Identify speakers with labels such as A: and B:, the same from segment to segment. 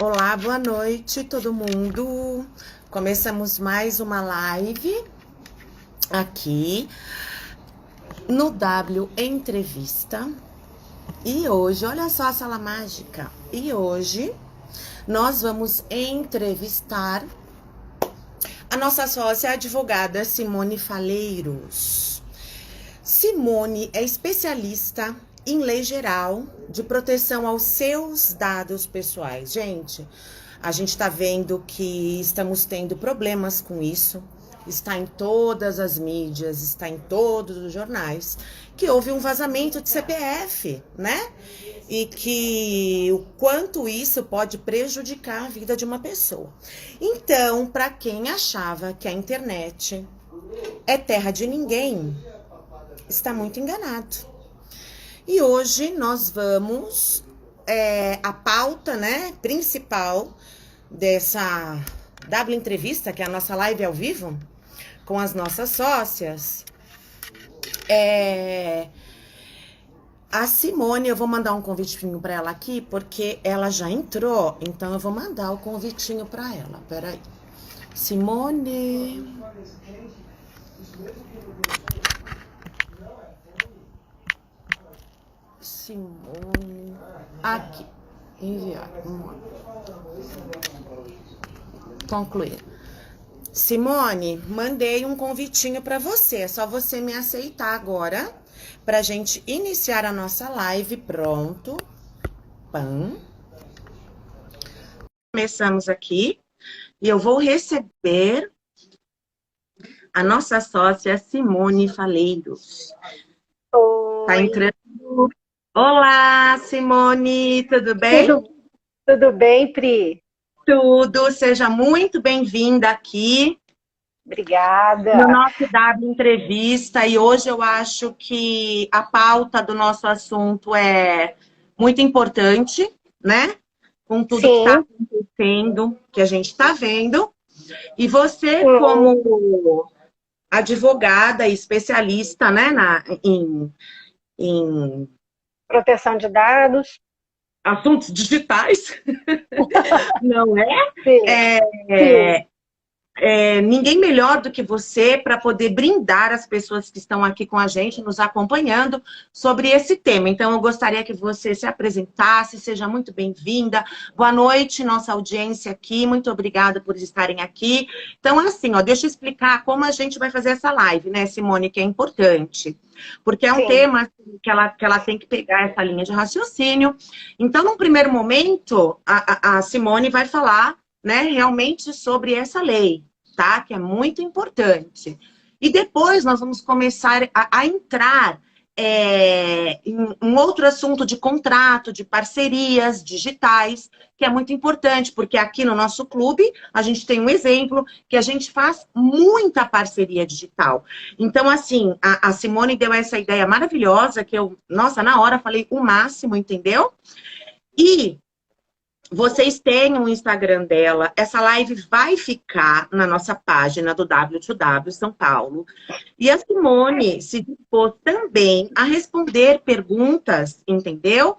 A: Olá, boa noite, todo mundo. Começamos mais uma live aqui no W Entrevista. E hoje, olha só a sala mágica. E hoje nós vamos entrevistar a nossa sócia, a advogada Simone Faleiros. Simone é especialista em lei geral de proteção aos seus dados pessoais. Gente, a gente está vendo que estamos tendo problemas com isso. Está em todas as mídias, está em todos os jornais, que houve um vazamento de CPF, né? E que o quanto isso pode prejudicar a vida de uma pessoa. Então, para quem achava que a internet é terra de ninguém, está muito enganado. E hoje nós vamos, a pauta, né, principal dessa W Entrevista, que é a nossa live ao vivo, com as nossas sócias, a Simone. Eu vou mandar um convitinho para ela aqui, porque ela já entrou, então eu vou mandar o convitinho para ela. Peraí. Simone... Simone, aqui, enviar, concluir. Simone, mandei um convitinho para você, é só você me aceitar agora, pra gente iniciar a nossa live. Pronto. Pam. Começamos aqui, e eu vou receber a nossa sócia Simone Faleiros.
B: Oi.
A: Tá entrando. Olá, Simone, tudo bem?
B: Tudo bem, Pri?
A: Tudo, seja muito bem-vinda aqui
B: Obrigada.
A: no nosso W Entrevista. E hoje eu acho que a pauta do nosso assunto é muito importante, né? Com tudo que está acontecendo, que a gente está vendo. E você, como advogada e especialista, né, em
B: proteção de dados.
A: Assuntos digitais, não é?
B: Sim.
A: Ninguém melhor do que você para poder brindar as pessoas que estão aqui com a gente, nos acompanhando, sobre esse tema. Então, eu gostaria que você se apresentasse, seja muito bem-vinda. Boa noite, nossa audiência aqui, muito obrigada por estarem aqui. Então, assim, ó, deixa eu explicar como a gente vai fazer essa live, né, Simone, que é importante. Porque é um tema que ela tem que pegar essa linha de raciocínio. Então, num primeiro momento, a Simone vai falar, né, realmente sobre essa lei, tá? Que é muito importante. E depois nós vamos começar a entrar em um outro assunto de contrato, de parcerias digitais, que é muito importante, porque aqui no nosso clube a gente tem um exemplo que a gente faz muita parceria digital. Então, assim, a Simone deu essa ideia maravilhosa, que eu, nossa, na hora falei o máximo, entendeu? E vocês têm o Instagram dela, essa live vai ficar na nossa página do W2W São Paulo. E a Simone se dispôs também a responder perguntas, entendeu?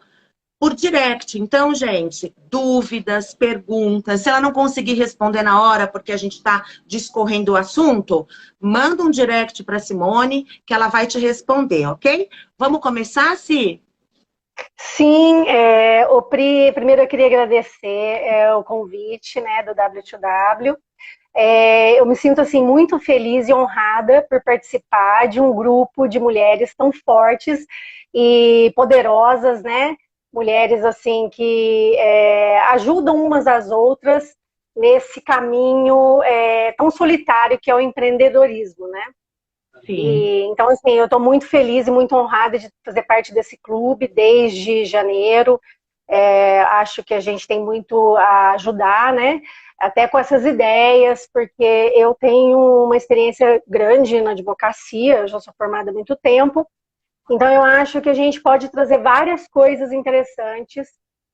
A: Por direct. Então, gente, dúvidas, perguntas, se ela não conseguir responder na hora, porque a gente está discorrendo o assunto, manda um direct para a Simone, que ela vai te responder, ok? Vamos começar, Si?
B: Sim, Pri, primeiro eu queria agradecer o convite, né, do W2W. Eu me sinto assim muito feliz e honrada por participar de um grupo de mulheres tão fortes e poderosas, né? Mulheres assim que ajudam umas às outras nesse caminho tão solitário que é o empreendedorismo, né? Então, assim, eu estou muito feliz e muito honrada de fazer parte desse clube desde janeiro. Acho que a gente tem muito a ajudar, né? Até com essas ideias, porque eu tenho uma experiência grande na advocacia, eu já sou formada há muito tempo. Então, eu acho que a gente pode trazer várias coisas interessantes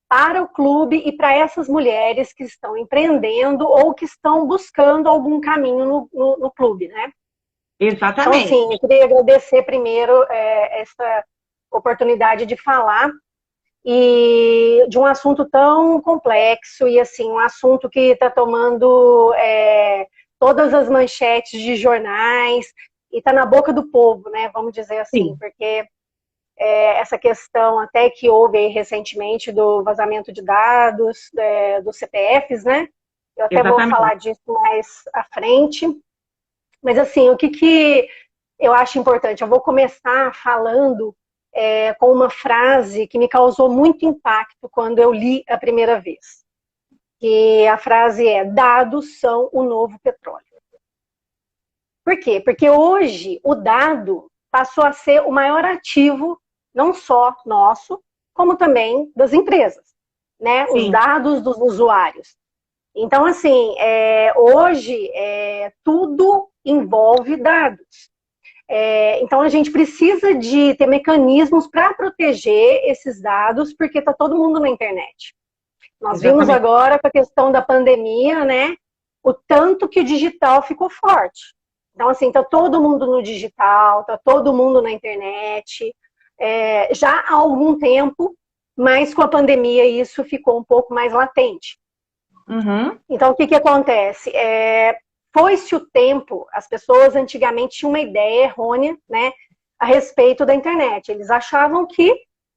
B: para o clube e para essas mulheres que estão empreendendo ou que estão buscando algum caminho no clube, né?
A: Exatamente.
B: Então, assim, eu queria agradecer primeiro essa oportunidade de falar e de um assunto tão complexo e assim, um assunto que está tomando todas as manchetes de jornais e está na boca do povo, né? Vamos dizer assim,
A: Sim.
B: porque essa questão até que houve aí recentemente do vazamento de dados dos CPFs, né? Eu até vou
A: Exatamente.
B: falar disso mais à frente. Mas assim, o que eu acho importante? Eu vou começar falando com uma frase que me causou muito impacto quando eu li a primeira vez. Que a frase é: dados são o novo petróleo. Por quê? Porque hoje o dado passou a ser o maior ativo, não só nosso, como também das empresas, né? Os
A: Sim.
B: dados dos usuários. Então, assim, hoje tudo envolve dados. Então, a gente precisa de ter mecanismos para proteger esses dados, porque está todo mundo na internet. Nós vimos
A: Exatamente.
B: agora com a questão da pandemia, né? O tanto que o digital ficou forte. Então, assim, está todo mundo no digital, está todo mundo na internet, já há algum tempo, mas com a pandemia isso ficou um pouco mais latente.
A: Uhum.
B: Então, o que acontece? Foi-se o tempo, as pessoas antigamente tinham uma ideia errônea, né, a respeito da internet. Eles achavam que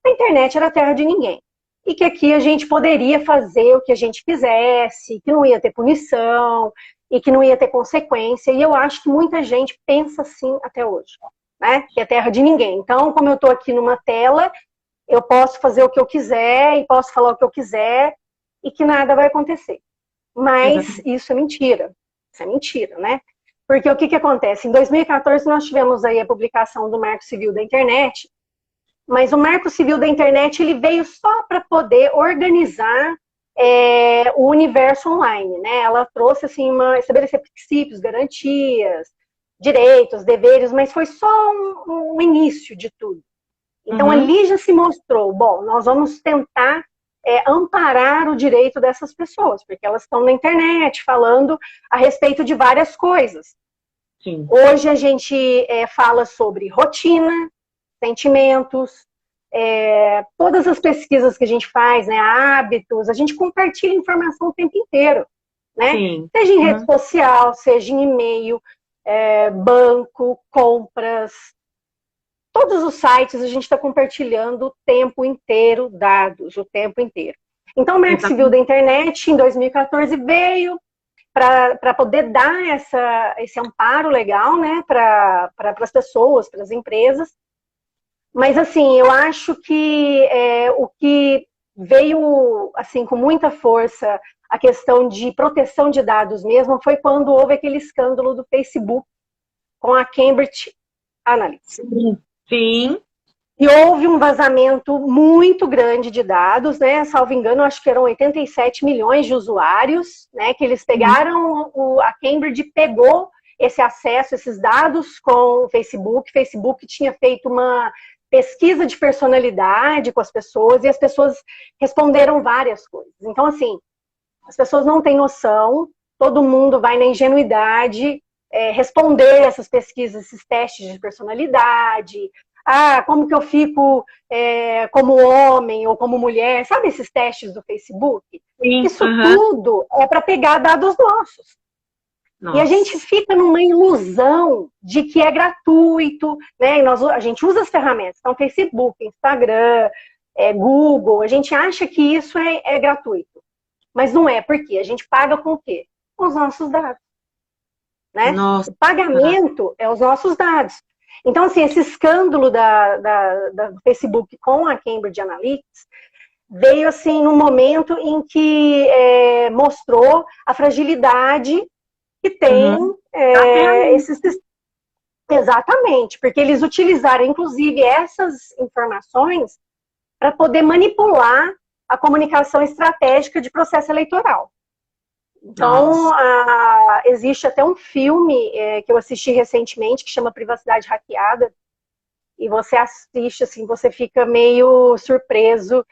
B: a internet era terra de ninguém. E que aqui a gente poderia fazer o que a gente quisesse, que não ia ter punição, e que não ia ter consequência. E eu acho que muita gente pensa assim até hoje, né, que é terra de ninguém. Então, como eu estou aqui numa tela, eu posso fazer o que eu quiser, e posso falar o que eu quiser, e que nada vai acontecer. Mas
A: Exatamente.
B: isso é mentira. Isso é mentira, né? Porque o que acontece? Em 2014 nós tivemos aí a publicação do Marco Civil da Internet, mas o Marco Civil da Internet ele veio só para poder organizar o universo online, né? Ela trouxe assim estabelecer princípios, garantias, direitos, deveres, mas foi só um início de tudo. Então
A: Uhum.
B: ali já se mostrou, bom, nós vamos tentar amparar o direito dessas pessoas, porque elas estão na internet falando a respeito de várias coisas.
A: Sim.
B: Hoje a gente fala sobre rotina, sentimentos, todas as pesquisas que a gente faz, né, hábitos, a gente compartilha informação o tempo inteiro, né?
A: Sim.
B: Seja em rede
A: Uhum.
B: social, seja em e-mail, banco, compras, todos os sites a gente está compartilhando o tempo inteiro dados, o tempo inteiro. Então, o Marco Civil da
A: Exatamente.
B: Internet, em 2014, veio para poder dar esse amparo legal, né, para as pessoas, para as empresas. Mas, assim, eu acho que o que veio, assim, com muita força, a questão de proteção de dados mesmo, foi quando houve aquele escândalo do Facebook com a Cambridge Analytica.
A: Sim. Sim.
B: E houve um vazamento muito grande de dados, né? Salvo engano, acho que eram 87 milhões de usuários, né? Que eles pegaram, a Cambridge pegou esse acesso, esses dados com o Facebook. O Facebook tinha feito uma pesquisa de personalidade com as pessoas e as pessoas responderam várias coisas. Então, assim, as pessoas não têm noção, todo mundo vai na ingenuidade responder essas pesquisas, esses testes de personalidade. Como que eu fico como homem ou como mulher? Sabe esses testes do Facebook?
A: Sim.
B: Isso
A: Uhum.
B: tudo é para pegar dados nossos. E a gente
A: Nossa.
B: fica numa ilusão de que é gratuito, né? E a gente usa as ferramentas, então Facebook, Instagram, Google, a gente acha que isso é gratuito. Mas não é, porque a gente paga com o quê? Com os nossos dados. Né?
A: Nossa.
B: O pagamento é os nossos dados. Então, assim, esse escândalo do Facebook com a Cambridge Analytica veio, assim, num momento em que mostrou a fragilidade que tem
A: Uhum.
B: esses... Exatamente, porque eles utilizaram, inclusive, essas informações para poder manipular a comunicação estratégica de processo eleitoral. Então, existe até um filme que eu assisti recentemente, que chama Privacidade Hackeada, e você assiste, assim, você fica meio surpreso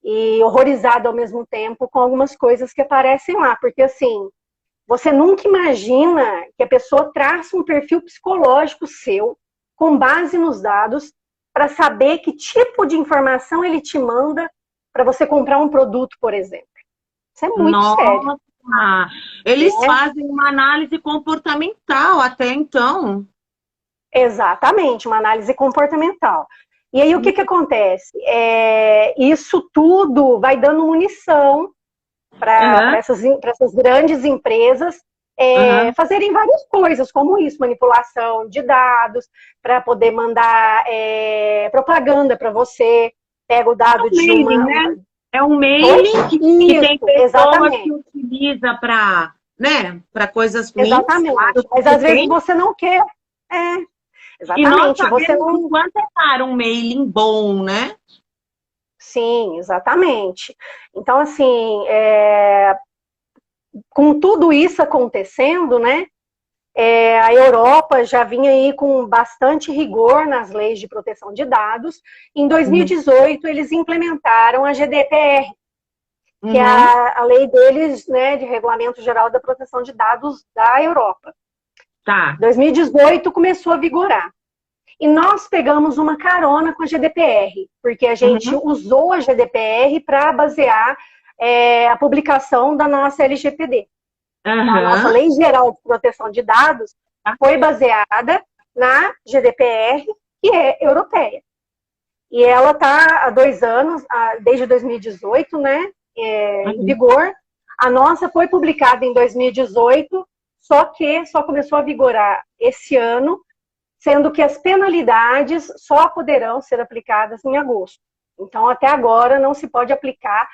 B: e horrorizado ao mesmo tempo com algumas coisas que aparecem lá, porque, assim, você nunca imagina que a pessoa traça um perfil psicológico seu, com base nos dados, para saber que tipo de informação ele te manda para você comprar um produto, por exemplo. Isso é muito sério.
A: Eles fazem uma análise comportamental até então.
B: Exatamente, uma análise comportamental. E aí o que acontece? Isso tudo vai dando munição para essas grandes empresas fazerem várias coisas, como isso, manipulação de dados, para poder mandar propaganda para você, pega o dado de
A: mailing, né? É um mailing que tem pessoas que utiliza para, né, para coisas ruins.
B: Exatamente, claro, mas às vezes você não quer. Exatamente.
A: E nós sabemos quanto é caro um mailing bom, né?
B: Sim, exatamente. Então, assim, com tudo isso acontecendo, né, a Europa já vinha aí com bastante rigor nas leis de proteção de dados. Em 2018, eles implementaram a GDPR, que é a lei deles, né, de Regulamento Geral da Proteção de Dados da Europa.
A: Tá.
B: 2018 começou a vigorar. E nós pegamos uma carona com a GDPR, porque a gente usou a GDPR para basear a publicação da nossa LGPD. A nossa Lei Geral de Proteção de Dados foi baseada na GDPR, que é europeia. E ela está há 2 anos, desde 2018, né, em vigor. A nossa foi publicada em 2018, só que só começou a vigorar esse ano, sendo que as penalidades só poderão ser aplicadas em agosto. Então, até agora, não se pode aplicar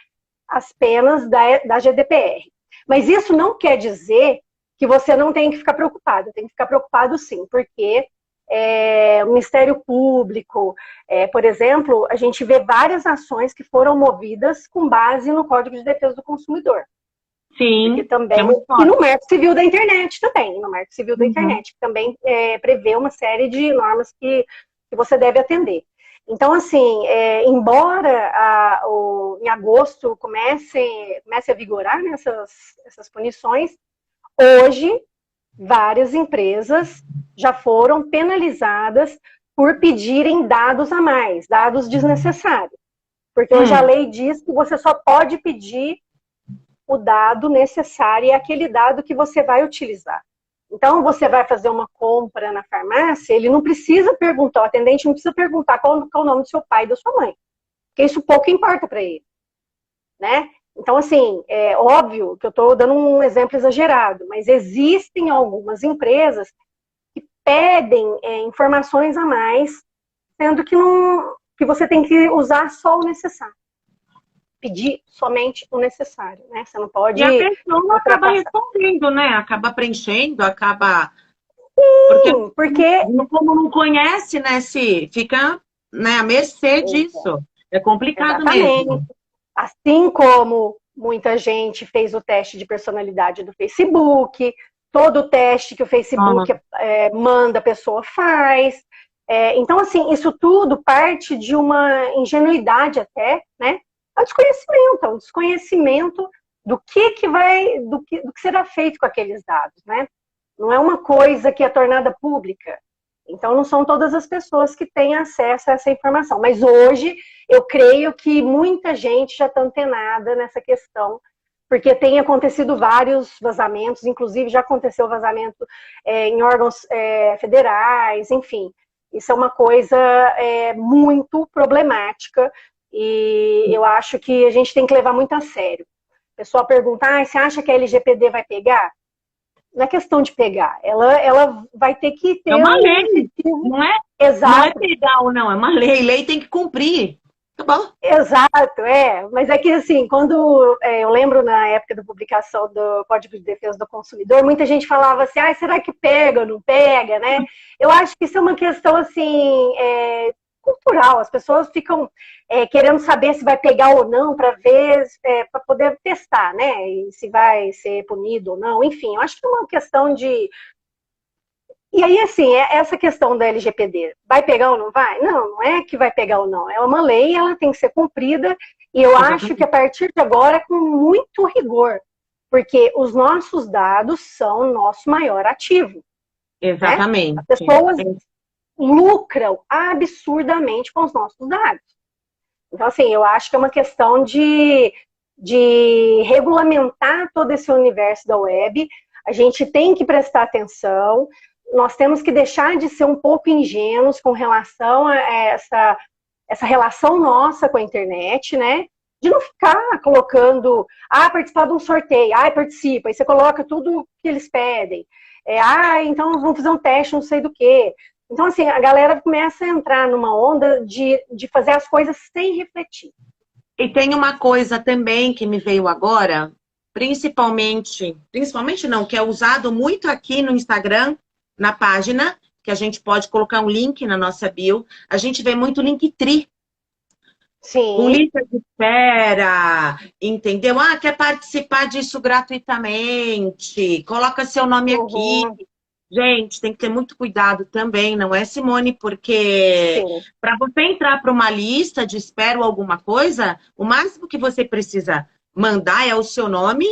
B: as penas da GDPR. Mas isso não quer dizer que você não tem que ficar preocupado. Tem que ficar preocupado sim, porque o Ministério Público, por exemplo, a gente vê várias ações que foram movidas com base no Código de Defesa do Consumidor.
A: Sim.
B: E também, e no Marco Civil da Internet também, no Marco Civil da Internet, que também prevê uma série de normas que você deve atender. Então, assim, embora em agosto comece a vigorar essas punições, hoje várias empresas já foram penalizadas por pedirem dados a mais, dados desnecessários. Porque hoje a lei diz que você só pode pedir o dado necessário, é aquele dado que você vai utilizar. Então, você vai fazer uma compra na farmácia, ele não precisa perguntar, o atendente não precisa perguntar qual é o nome do seu pai e da sua mãe, porque isso pouco importa para ele, né? Então, assim, é óbvio que eu estou dando um exemplo exagerado, mas existem algumas empresas que pedem informações a mais, sendo que você tem que usar só o necessário. Pedir somente o necessário, né? Você não pode...
A: E a pessoa acaba respondendo, né? Acaba preenchendo, acaba...
B: Sim, porque...
A: Como não conhece, né? Se fica, né, à mercê disso. É complicado mesmo.
B: Assim como muita gente fez o teste de personalidade do Facebook, todo o teste que o Facebook manda, a pessoa faz. Então, assim, isso tudo parte de uma ingenuidade até, né? É um desconhecimento do que será feito com aqueles dados, né? Não é uma coisa que é tornada pública. Então, não são todas as pessoas que têm acesso a essa informação. Mas hoje, eu creio que muita gente já está antenada nessa questão, porque tem acontecido vários vazamentos, inclusive já aconteceu vazamento em órgãos federais, enfim. Isso é uma coisa muito problemática e eu acho que a gente tem que levar muito a sério. O pessoal pergunta, você acha que a LGPD vai pegar? Não é questão de pegar, ela vai ter que ter...
A: É uma lei, não é?
B: Exato.
A: Não é pegar ou não, é uma lei. Lei tem que cumprir. Tá bom?
B: Exato, mas é que assim, quando eu lembro na época da publicação do Código de Defesa do Consumidor, muita gente falava assim, será que pega ou não pega, né? Eu acho que isso é uma questão assim, cultural, as pessoas ficam querendo saber se vai pegar ou não para ver, para poder testar, né? E se vai ser punido ou não, enfim, eu acho que é uma questão de... E aí, assim, essa questão da LGPD, vai pegar ou não vai? Não, não é que vai pegar ou não, é uma lei, ela tem que ser cumprida, e eu acho que a partir de agora, com muito rigor, porque os nossos dados são o nosso maior ativo.
A: Exatamente.
B: Né? As pessoas lucram absurdamente com os nossos dados. Então, assim, eu acho que é uma questão de regulamentar todo esse universo da web. A gente tem que prestar atenção, nós temos que deixar de ser um pouco ingênuos com relação a essa relação nossa com a internet, né? De não ficar colocando, participar de um sorteio, participa, aí você coloca tudo que eles pedem. Então vamos fazer um teste, não sei do quê. Então, assim, a galera começa a entrar numa onda de fazer as coisas sem refletir.
A: E tem uma coisa também que me veio agora, principalmente não, que é usado muito aqui no Instagram, na página, que a gente pode colocar um link na nossa bio, a gente vê muito Linktree.
B: Sim.
A: Com lista de espera, entendeu? Quer participar disso gratuitamente, coloca seu nome aqui. Gente, tem que ter muito cuidado também, não é, Simone? Porque para você entrar para uma lista de espera ou alguma coisa, o máximo que você precisa mandar é o seu nome,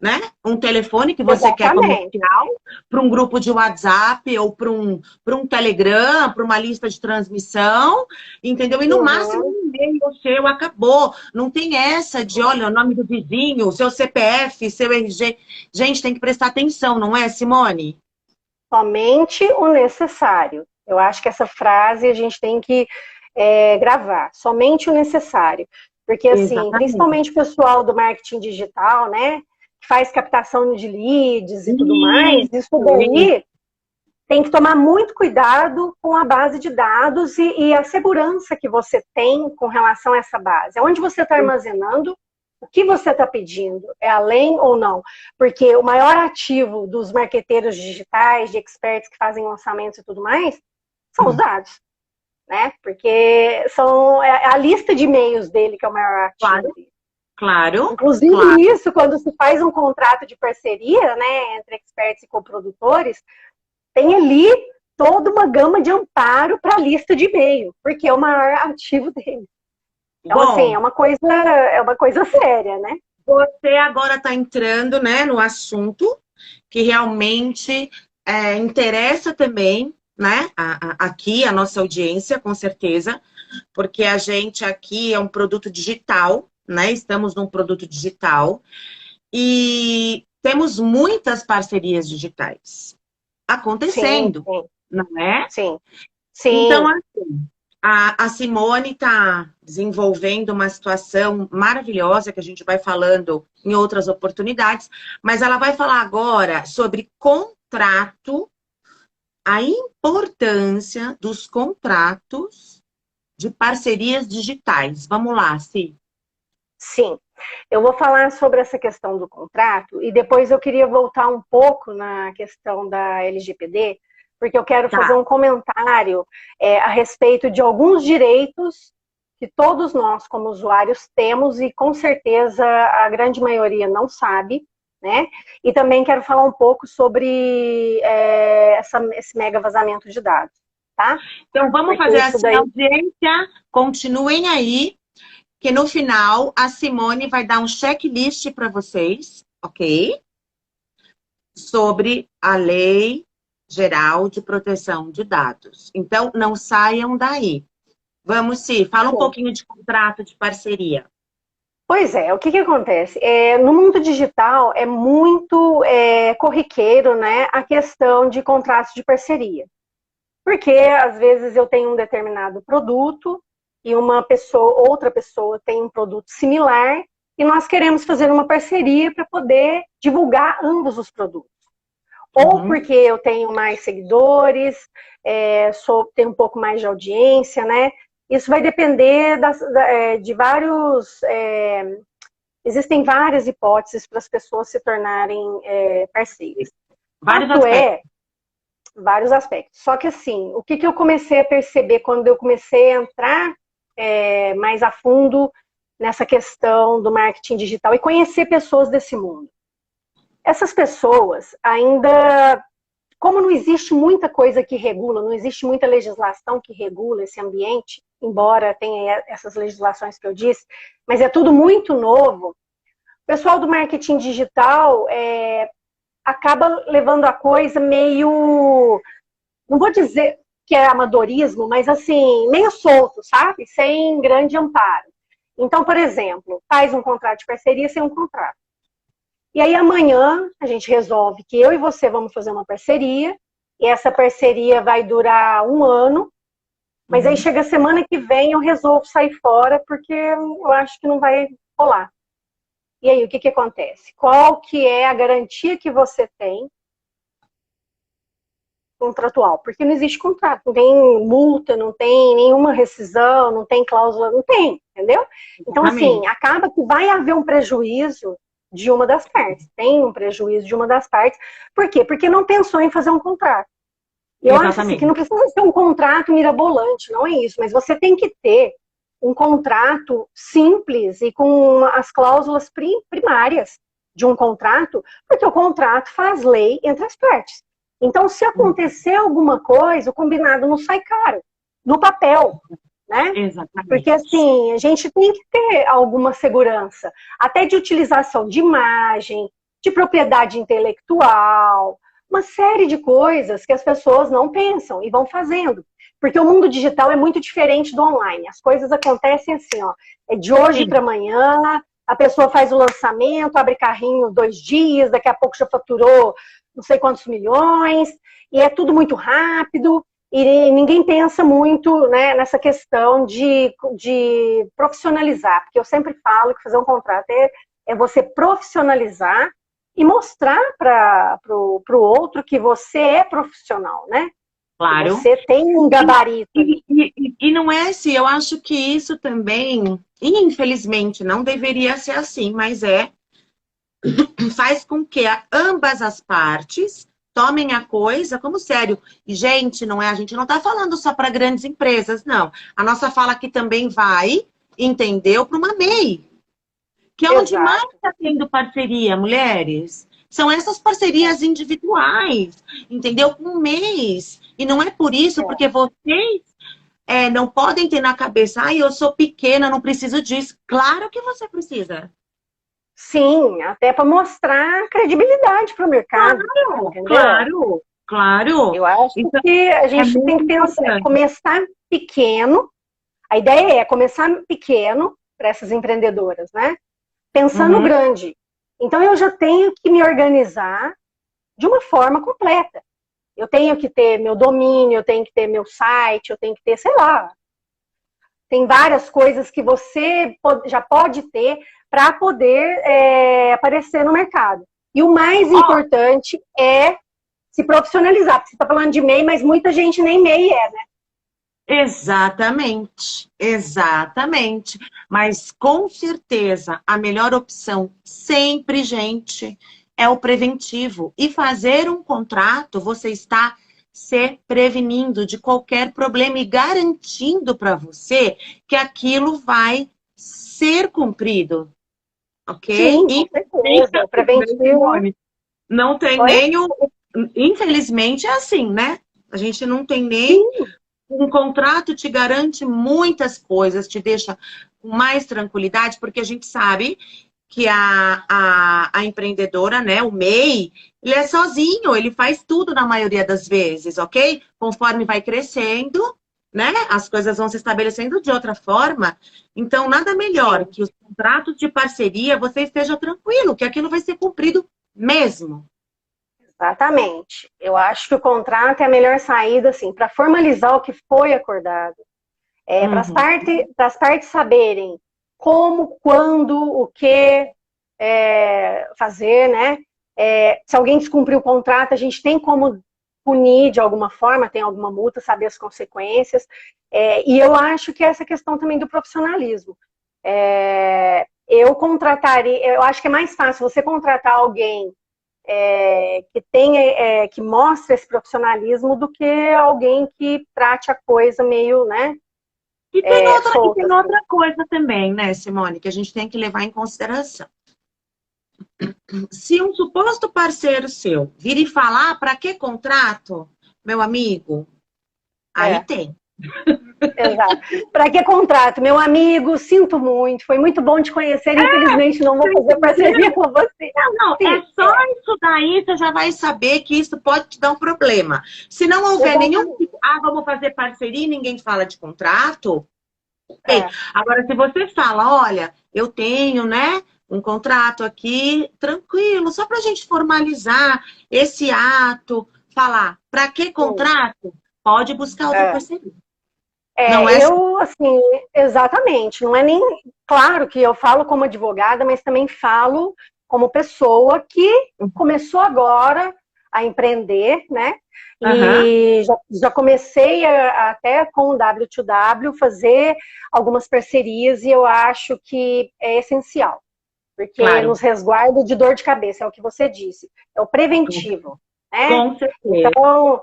A: né? Um telefone que você quer comercial, para um grupo de WhatsApp ou para um Telegram, para uma lista de transmissão, entendeu? E no máximo um e-mail seu, acabou. Não tem essa de, olha, o nome do vizinho, seu CPF, seu RG. Gente, tem que prestar atenção, não é, Simone?
B: Somente o necessário. Eu acho que essa frase a gente tem que gravar. Somente o necessário. Porque, assim, exatamente, principalmente o pessoal do marketing digital, né? Que faz captação de leads e tudo mais, isso daí tem que tomar muito cuidado com a base de dados e a segurança que você tem com relação a essa base. Onde você está armazenando, o que você está pedindo, é além ou não? Porque o maior ativo dos marqueteiros digitais, de experts que fazem lançamentos e tudo mais, são os dados, né? Porque são a lista de e-mails dele que é o maior ativo.
A: Claro.
B: Inclusive isso, quando se faz um contrato de parceria, né, entre experts e coprodutores, tem ali toda uma gama de amparo para a lista de e-mail, porque é o maior ativo dele. Então, assim, é uma coisa séria, né?
A: Você agora está entrando, né, no assunto que realmente interessa também, né, aqui a nossa audiência, com certeza, porque a gente aqui é um produto digital, né? Estamos num produto digital e temos muitas parcerias digitais acontecendo,
B: sim.
A: não é?
B: Sim.
A: Então, assim, a Simone está desenvolvendo uma situação maravilhosa que a gente vai falando em outras oportunidades, mas ela vai falar agora sobre contrato, a importância dos contratos de parcerias digitais. Vamos lá, Sim.
B: Sim, eu vou falar sobre essa questão do contrato e depois eu queria voltar um pouco na questão da LGPD, porque eu quero fazer um comentário a respeito de alguns direitos que todos nós, como usuários, temos e com certeza a grande maioria não sabe, né? E também quero falar um pouco sobre esse mega vazamento de dados, tá?
A: Então vamos fazer assim, audiência, continuem aí, que no final a Simone vai dar um checklist para vocês, ok? Sobre a Lei Geral de Proteção de Dados. Então, não saiam daí. Vamos, Sim, fala um pouquinho de contrato de parceria.
B: Pois é, o que acontece? No mundo digital é muito corriqueiro, né, a questão de contratos de parceria. Porque, às vezes, eu tenho um determinado produto e outra pessoa tem um produto similar e nós queremos fazer uma parceria para poder divulgar ambos os produtos. Ou porque eu tenho mais seguidores, tenho um pouco mais de audiência, né? Isso vai depender de vários... existem várias hipóteses para as pessoas se tornarem parceiras. Vários aspectos. Só que assim, o que eu comecei a perceber quando eu comecei a entrar mais a fundo nessa questão do marketing digital e conhecer pessoas desse mundo. Essas pessoas ainda, como não existe muita coisa que regula, não existe muita legislação que regula esse ambiente, embora tenha essas legislações que eu disse, mas é tudo muito novo, o pessoal do marketing digital acaba levando a coisa meio, não vou dizer que é amadorismo, mas assim, meio solto, sabe? Sem grande amparo. Então, por exemplo, faz um contrato de parceria sem um contrato. E aí amanhã a gente resolve que eu e você vamos fazer uma parceria, e essa parceria vai durar 1 ano, mas aí chega a semana que vem eu resolvo sair fora porque eu acho que não vai rolar. E aí o que acontece? Qual que é a garantia que você tem contratual? Porque não existe contrato, não tem multa, não tem nenhuma rescisão, não tem cláusula, não tem, entendeu? Então, assim, acaba que vai haver um prejuízo de uma das partes. Tem um prejuízo de uma das partes. Por quê? Porque não pensou em fazer um contrato. Eu acho assim, que não precisa ser um contrato mirabolante, não é isso, mas você tem que ter um contrato simples e com as cláusulas primárias de um contrato, porque o contrato faz lei entre as partes. Então, se acontecer alguma coisa, o combinado não sai caro, no papel, né?
A: Exatamente.
B: Porque, assim, a gente tem que ter alguma segurança, até de utilização de imagem, de propriedade intelectual, uma série de coisas que as pessoas não pensam e vão fazendo. Porque o mundo digital é muito diferente do online. As coisas acontecem assim, ó, é de hoje para amanhã, a pessoa faz o lançamento, abre carrinho 2 dias, daqui a pouco já faturou não sei quantos milhões, e é tudo muito rápido, e ninguém pensa muito, né, nessa questão de profissionalizar, porque eu sempre falo que fazer um contrato é você profissionalizar e mostrar para o outro que você é profissional, né?
A: Claro.
B: Você tem um gabarito.
A: E não é assim, eu acho que isso também, infelizmente, não deveria ser assim, mas faz com que ambas as partes tomem a coisa como sério. E, gente, a gente não está falando só para grandes empresas, não. A nossa fala aqui também vai, entendeu, para uma MEI. Que é onde mais está tendo parceria, mulheres. São essas parcerias individuais, entendeu? Com um mês. E não é por isso, porque vocês não podem ter na cabeça, eu sou pequena, não preciso disso. Claro que você precisa.
B: Sim, até para mostrar credibilidade para o mercado.
A: Claro.
B: Eu acho então, que a gente tem que pensar, começar pequeno. A ideia é começar pequeno para essas empreendedoras, né? Pensando grande. Então, eu já tenho que me organizar de uma forma completa. Eu tenho que ter meu domínio, eu tenho que ter meu site, eu tenho que ter, sei lá. Tem várias coisas que você já pode ter para poder aparecer no mercado. E o mais importante é se profissionalizar. Porque você está falando de MEI, mas muita gente nem MEI né?
A: Exatamente. Mas com certeza a melhor opção sempre, gente, é o preventivo. E fazer um contrato, você está se prevenindo de qualquer problema e garantindo para você que aquilo vai ser cumprido. Ok?
B: Sim, com certeza. O preventivo.
A: Não tem nem o... Infelizmente é assim, né? A gente não tem nem... Sim. Um contrato te garante muitas coisas, te deixa com mais tranquilidade, porque a gente sabe que a empreendedora, né, o MEI, ele é sozinho, ele faz tudo na maioria das vezes, ok? Conforme vai crescendo, né, as coisas vão se estabelecendo de outra forma. Então, nada melhor que os contratos de parceria, você esteja tranquilo, que aquilo vai ser cumprido mesmo.
B: Exatamente. Eu acho que o contrato é a melhor saída, assim, para formalizar o que foi acordado. Para as partes saberem como, quando, o que fazer, né? Se alguém descumprir o contrato, a gente tem como punir de alguma forma, tem alguma multa, saber as consequências. E eu acho que essa questão também do profissionalismo. Eu acho que é mais fácil você contratar alguém que mostre esse profissionalismo do que alguém que trate a coisa meio, né?
A: E tem outra coisa também, né, Simone, que a gente tem que levar em consideração. Se um suposto parceiro seu vir e falar, para que contrato, meu amigo? Aí tem.
B: Exato. Para que contrato? Meu amigo, sinto muito, foi muito bom te conhecer, infelizmente não vou fazer parceria com você.
A: Não, só isso daí você já vai saber que isso pode te dar um problema. Se não houver nenhum... vamos fazer parceria e ninguém fala de contrato,
B: É.
A: Agora, se você fala, olha, eu tenho, né, um contrato aqui, tranquilo, só para a gente formalizar esse ato, falar, para que
B: Sim.
A: contrato? Pode buscar outra
B: É.
A: parceria. Não é assim.
B: Eu, assim, exatamente, não é nem, claro que eu falo como advogada, mas também falo como pessoa que começou agora a empreender, né?
A: Aham,
B: E já comecei até com o W2W fazer algumas parcerias e eu acho que é essencial, porque
A: claro,
B: nos resguarda de dor de cabeça, é o que você disse, é o preventivo, né?
A: com certeza.
B: Então,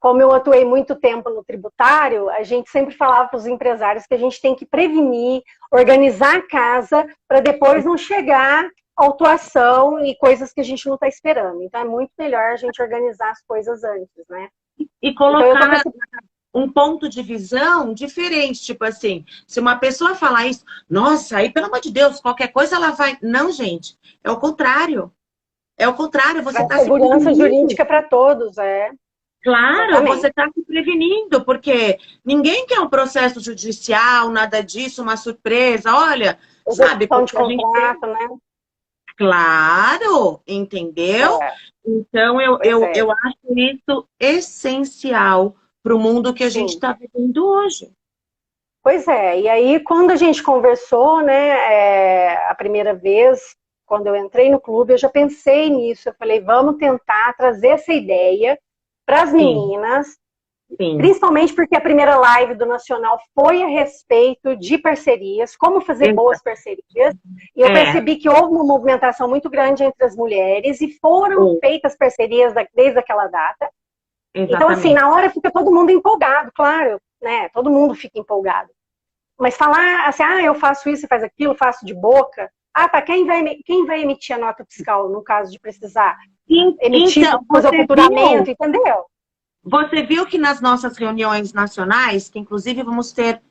B: como eu atuei muito tempo no tributário, a gente sempre falava para os empresários que a gente tem que prevenir, organizar a casa para depois não chegar autuação e coisas que a gente não está esperando. Então é muito melhor a gente organizar as coisas antes, né?
A: E
B: Então eu tô com
A: colocar
B: esse...
A: um ponto de visão diferente, tipo assim, se uma pessoa falar isso, nossa, aí pelo amor de Deus, qualquer coisa ela vai. Não, gente, é o contrário. É o contrário, você está se
B: segurança
A: prevenindo.
B: jurídica para todos,
A: Claro, você
B: exatamente.
A: está se prevenindo, porque ninguém quer um processo judicial, nada disso, uma surpresa. Olha, sabe,
B: Execução de
A: porque a gente tem.
B: contrato, né?
A: Claro, entendeu?
B: É,
A: Então,
B: pois é,
A: eu acho isso essencial para o mundo que a gente
B: sim.
A: está vivendo hoje.
B: Pois é, e aí quando a gente conversou, né, a primeira vez, quando eu entrei no clube, eu já pensei nisso. Eu falei, vamos tentar trazer essa ideia para as
A: Sim,
B: meninas,
A: sim,
B: principalmente porque a primeira live do Nacional foi a respeito de parcerias, como fazer boas
A: exato.
B: parcerias, e eu
A: É,
B: percebi que houve uma movimentação muito grande entre as mulheres e foram
A: ou,
B: feitas parcerias desde aquela data. Então, assim,
A: exatamente.
B: na hora fica todo mundo empolgado, claro, né? Todo mundo fica empolgado. Mas falar assim, eu faço isso, faz aquilo, faço de boca. Ah, tá, quem vai emitir a nota fiscal no caso de precisar emitir para
A: Então,
B: fazer o faturamento, entendeu?
A: você viu que nas nossas reuniões nacionais, que inclusive vamos ter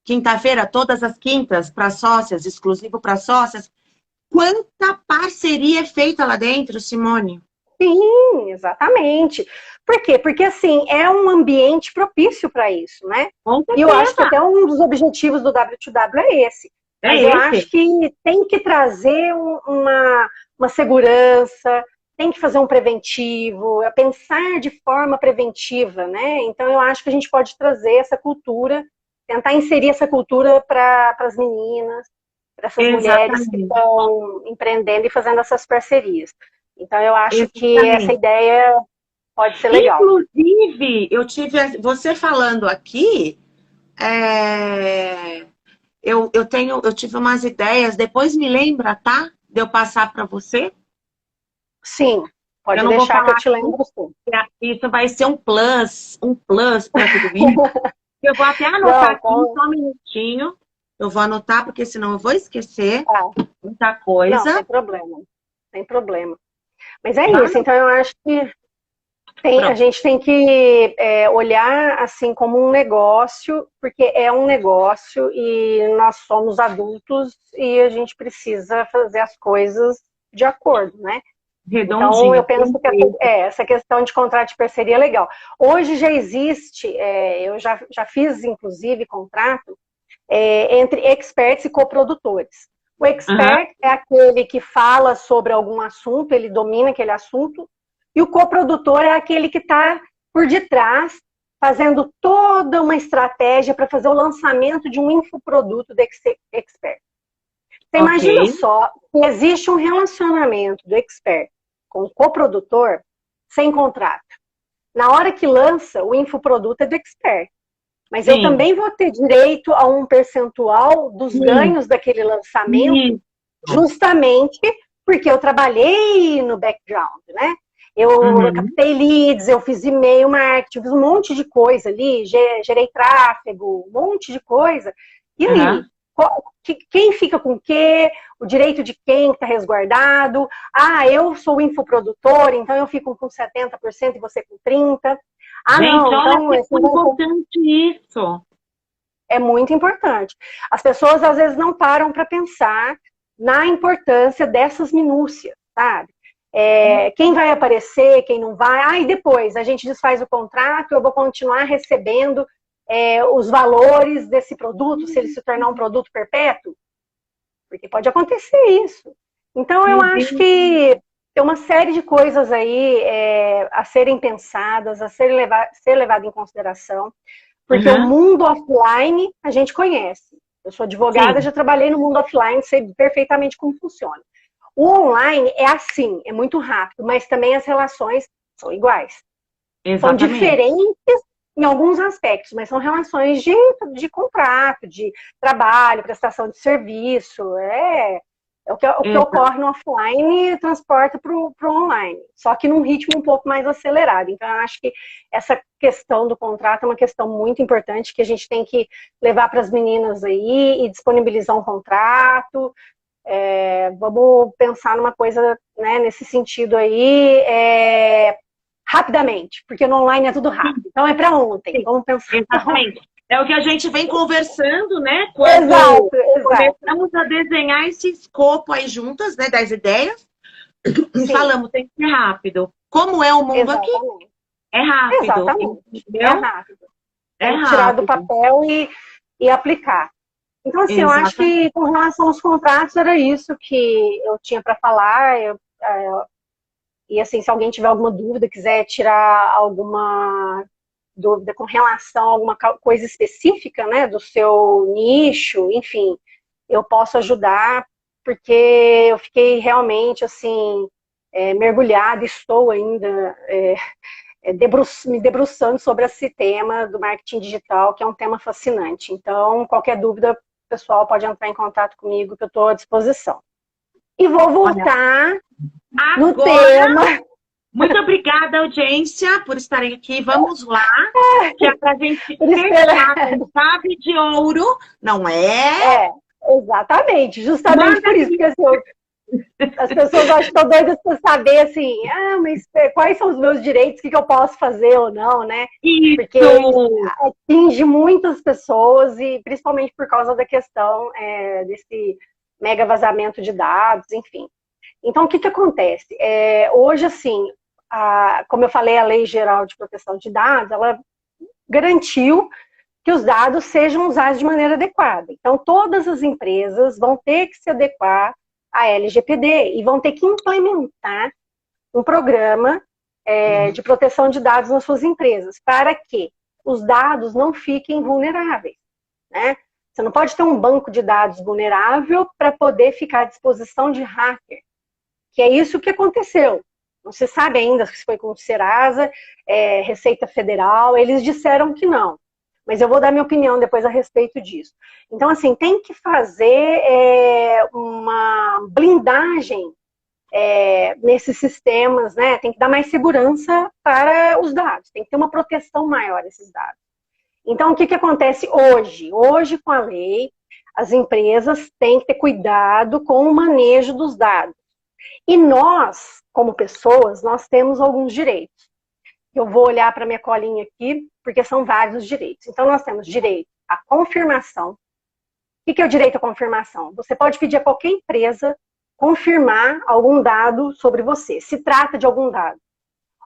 A: quinta-feira, todas as quintas, para sócias, exclusivo para sócias, quanta parceria é feita lá dentro, Simone?
B: Sim, exatamente. Por quê? Porque assim, é um ambiente propício para isso, né?
A: Com
B: E eu acho que
A: certeza.
B: até um dos objetivos do W2W é esse.
A: É
B: Mas eu acho
A: esse.
B: que tem que trazer uma segurança, tem que fazer um preventivo, é pensar de forma preventiva, né? Então eu acho que a gente pode trazer essa cultura, tentar inserir essa cultura para as meninas, para essas mulheres que
A: Exatamente.
B: estão empreendendo e fazendo essas parcerias. Então eu acho que essa
A: Exatamente.
B: ideia pode ser legal.
A: Inclusive, eu tive você falando aqui, é, eu tive umas ideias, depois me lembra, tá? De eu passar para você.
B: Sim,
A: Eu
B: pode
A: não vou
B: deixar que eu
A: falar
B: te
A: aqui,
B: lembro sim.
A: isso vai ser um plus para tudo isso. Eu vou até anotar
B: Não,
A: aqui, só um minutinho. Eu vou anotar, porque senão eu vou esquecer
B: tá.
A: muita
B: Não, sem
A: coisa.
B: problema. Sem problema. Mas é
A: Já
B: isso,
A: anotei.
B: então eu acho que a
A: Pronto.
B: gente tem que olhar assim como um negócio, porque é um negócio e nós somos adultos e a gente precisa fazer as coisas de acordo, né? Então, eu
A: Redondinho.
B: penso que
A: Perfeito.
B: essa questão de contrato de parceria é legal. Hoje já existe, eu já fiz, inclusive, contrato entre experts e coprodutores. O
A: Aham.
B: expert é aquele que fala sobre algum assunto, ele domina aquele assunto, e o coprodutor é aquele que está por detrás, fazendo toda uma estratégia para fazer o lançamento de um infoproduto do expert. Você
A: Ok.
B: imagina só que existe um relacionamento do expert com o coprodutor sem contrato. Na hora que lança, o infoproduto é do expert. Mas eu
A: Sim.
B: também vou ter direito a um percentual dos
A: Sim.
B: ganhos daquele lançamento,
A: Isso.
B: justamente porque eu trabalhei no background, né? Eu
A: Uhum.
B: captei leads, eu fiz e-mail marketing, fiz um monte de coisa ali, gerei tráfego, um monte de coisa. E aí,
A: Aham.
B: quem fica com o quê? O direito de quem está resguardado? Ah, eu sou o infoprodutor, então eu fico com 70% e você com 30%. Ah,
A: Gente,
B: não,
A: olha
B: então
A: que
B: esse
A: importante isso.
B: é muito importante. As pessoas às vezes não param para pensar na importância dessas minúcias, sabe? Quem vai aparecer, quem não vai. E depois a gente desfaz o contrato, eu vou continuar recebendo os valores desse produto, se ele se tornar um produto perpétuo? Porque pode acontecer isso. Então, eu acho que tem uma série de coisas aí a serem pensadas, a ser levado em consideração, porque o mundo offline a gente conhece. Eu sou advogada, já trabalhei no mundo offline, sei perfeitamente como funciona. O online é assim, é muito rápido, mas também as relações são iguais. Exatamente. São diferentes em alguns aspectos, mas são relações de contrato, de trabalho, prestação de serviço, o que ocorre no offline transporta para o online, só que num ritmo um pouco mais acelerado. Então, eu acho que essa questão do contrato é uma questão muito importante que a gente tem que levar para as meninas aí e disponibilizar um contrato. Vamos pensar numa coisa, né, nesse sentido aí, rapidamente, porque no online é tudo rápido. Então é para ontem, vamos pensar.
A: Exatamente. É o que a gente vem conversando, né?
B: Exato.
A: Começamos a desenhar esse escopo aí juntas, né? Das ideias. E falamos, tem que ser rápido. Como é o mundo aqui? É rápido.
B: Exatamente.
A: Entendeu?
B: É rápido. Tirar do papel e aplicar. Então, assim, eu acho que com relação aos contratos, era isso que eu tinha para falar. E, assim, se alguém tiver alguma dúvida, quiser tirar alguma dúvida com relação a alguma coisa específica, né, do seu nicho, enfim, eu posso ajudar, porque eu fiquei realmente, assim, mergulhada, estou ainda me debruçando sobre esse tema do marketing digital, que é um tema fascinante. Então, qualquer dúvida, o pessoal pode entrar em contato comigo, que eu estou à disposição. E vou voltar no tema.
A: Muito obrigada, audiência, por estarem aqui. Vamos lá, que é para a gente fechar com chave de ouro, não é?
B: Exatamente, justamente por isso que as pessoas acho que estão doidas para saber, assim, mas quais são os meus direitos, o que eu posso fazer ou não, né?
A: Isso.
B: Porque atinge muitas pessoas, e principalmente por causa da questão desse mega vazamento de dados, enfim. Então, o que acontece? Hoje, assim, como eu falei, a Lei Geral de Proteção de Dados, ela garantiu que os dados sejam usados de maneira adequada. Então, todas as empresas vão ter que se adequar à LGPD e vão ter que implementar um programa de proteção de dados nas suas empresas, para que os dados não fiquem vulneráveis, né? Você não pode ter um banco de dados vulnerável para poder ficar à disposição de hacker, que é isso que aconteceu. Não se sabe ainda se foi com o Serasa, Receita Federal, eles disseram que não. Mas eu vou dar minha opinião depois a respeito disso. Então, assim, tem que fazer uma blindagem nesses sistemas, né? Tem que dar mais segurança para os dados, tem que ter uma proteção maior a esses dados. Então, o que acontece hoje? Hoje, com a lei, as empresas têm que ter cuidado com o manejo dos dados. E nós, como pessoas, nós temos alguns direitos. Eu vou olhar para minha colinha aqui, porque são vários os direitos. Então, nós temos direito à confirmação. O que é o direito à confirmação? Você pode pedir a qualquer empresa confirmar algum dado sobre você. Se trata de algum dado.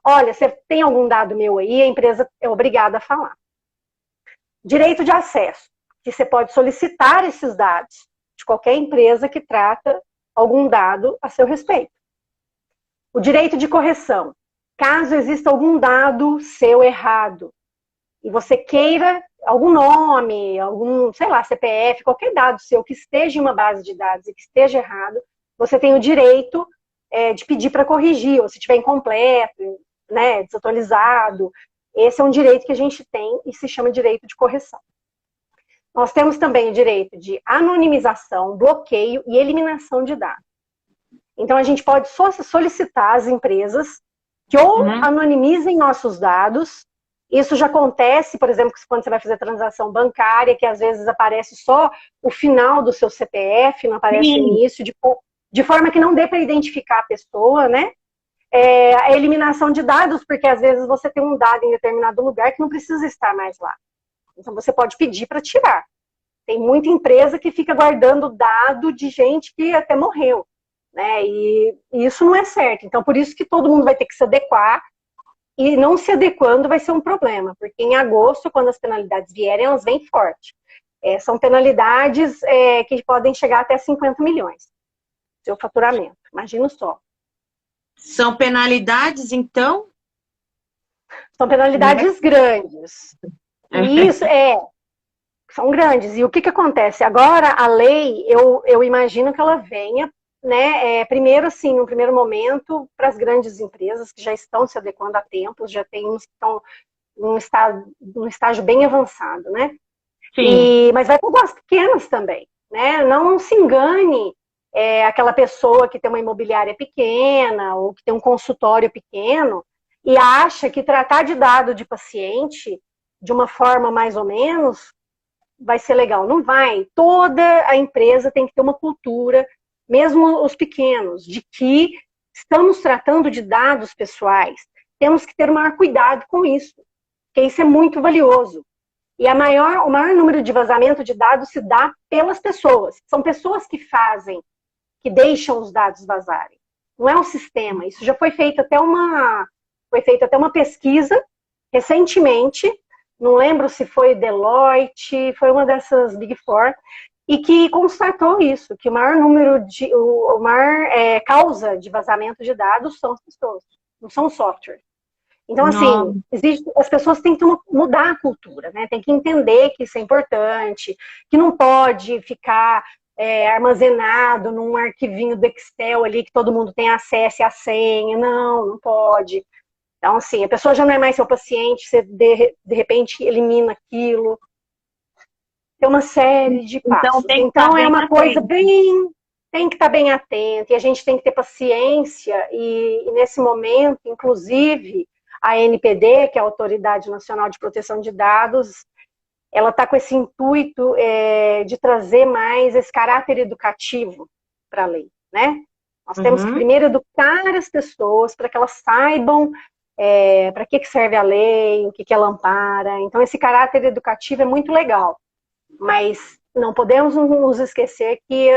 B: Olha, você tem algum dado meu aí, a empresa é obrigada a falar. Direito de acesso, que você pode solicitar esses dados de qualquer empresa que trata algum dado a seu respeito. O direito de correção, caso exista algum dado seu errado e você queira algum nome, algum, sei lá, CPF, qualquer dado seu que esteja em uma base de dados e que esteja errado, você tem o direito de pedir para corrigir, ou se estiver incompleto, né, desatualizado. Esse é um direito que a gente tem e se chama direito de correção. Nós temos também o direito de anonimização, bloqueio e eliminação de dados. Então, a gente pode solicitar às empresas que ou anonimizem nossos dados. Isso já acontece, por exemplo, quando você vai fazer transação bancária, que às vezes aparece só o final do seu CPF, não aparece o início, de forma que não dê para identificar a pessoa, né? A eliminação de dados, porque às vezes você tem um dado em determinado lugar que não precisa estar mais lá. Então, você pode pedir para tirar. Tem muita empresa que fica guardando dado de gente que até morreu, né? E isso não é certo. Então, por isso que todo mundo vai ter que se adequar e não se adequando vai ser um problema, porque em agosto, quando as penalidades vierem, elas vêm forte. São penalidades que podem chegar até 50 milhões, seu faturamento, imagina só.
A: São penalidades, então?
B: São penalidades grandes. E isso são grandes. E o que acontece? Agora, a lei, eu imagino que ela venha, né, primeiro, assim, no primeiro momento, para as grandes empresas que já estão se adequando a tempos, já tem uns que estão num estágio bem avançado, né?
A: Sim.
B: Mas vai para as pequenas também, né? Não se engane aquela pessoa que tem uma imobiliária pequena ou que tem um consultório pequeno e acha que tratar de dado de paciente de uma forma mais ou menos vai ser legal. Não vai. Toda a empresa tem que ter uma cultura, mesmo os pequenos, de que estamos tratando de dados pessoais. Temos que ter o maior cuidado com isso, porque isso é muito valioso. E o maior número de vazamento de dados se dá pelas pessoas. São pessoas que fazem, que deixam os dados vazarem. Não é um sistema. Isso já foi feito até uma pesquisa recentemente. Não lembro se foi Deloitte, foi uma dessas Big Four, e que constatou isso, que o maior causa de vazamento de dados são as pessoas, não são os softwares. Então, assim, as pessoas têm que mudar a cultura, né? Tem que entender que isso é importante, que não pode ficar armazenado num arquivinho do Excel ali que todo mundo tem acesso e a senha. Não pode. Então, assim, a pessoa já não é mais seu paciente, você de repente elimina aquilo. Tem uma série de passos. Então é uma coisa bem... Tem que estar bem atento, e a gente tem que ter paciência, e nesse momento, inclusive, a ANPD, que é a Autoridade Nacional de Proteção de Dados, ela está com esse intuito de trazer mais esse caráter educativo para a lei, né? Nós temos que primeiro educar as pessoas para que elas saibam para que serve a lei, o que ela ampara. Então, esse caráter educativo é muito legal, mas não podemos nos esquecer que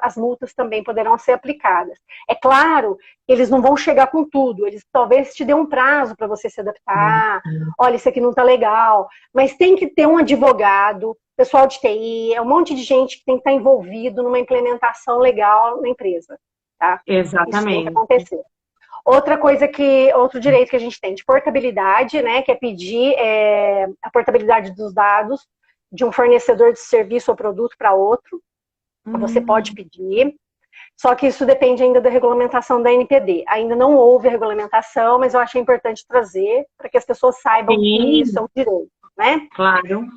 B: as multas também poderão ser aplicadas. É claro que eles não vão chegar com tudo, eles talvez te dêem um prazo para você se adaptar, olha, isso aqui não está legal, mas tem que ter um advogado, pessoal de TI, um monte de gente que tem que estar envolvido numa implementação legal na empresa. Tá?
A: Exatamente.
B: Isso tem que acontecer. Outro direito que a gente tem de portabilidade, né, que é pedir a portabilidade dos dados de um fornecedor de serviço ou produto para outro. Você pode pedir, só que isso depende ainda da regulamentação da ANPD. Ainda não houve regulamentação, mas eu achei importante trazer para que as pessoas saibam que isso é um direito, né?
A: Claro.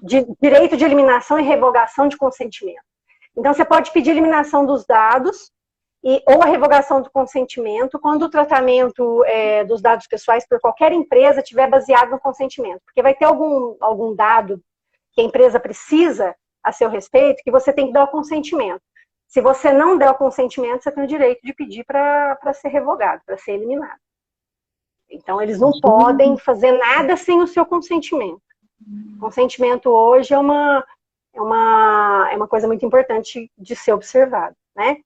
B: Direito de eliminação e revogação de consentimento. Então, você pode pedir eliminação dos dados ou a revogação do consentimento quando o tratamento dos dados pessoais por qualquer empresa estiver baseado no consentimento. Porque vai ter algum dado que a empresa precisa a seu respeito, que você tem que dar o consentimento. Se você não der o consentimento, você tem o direito de pedir para ser revogado, para ser eliminado. Então, eles não podem fazer nada sem o seu consentimento. Consentimento hoje é uma coisa muito importante de ser observado, né?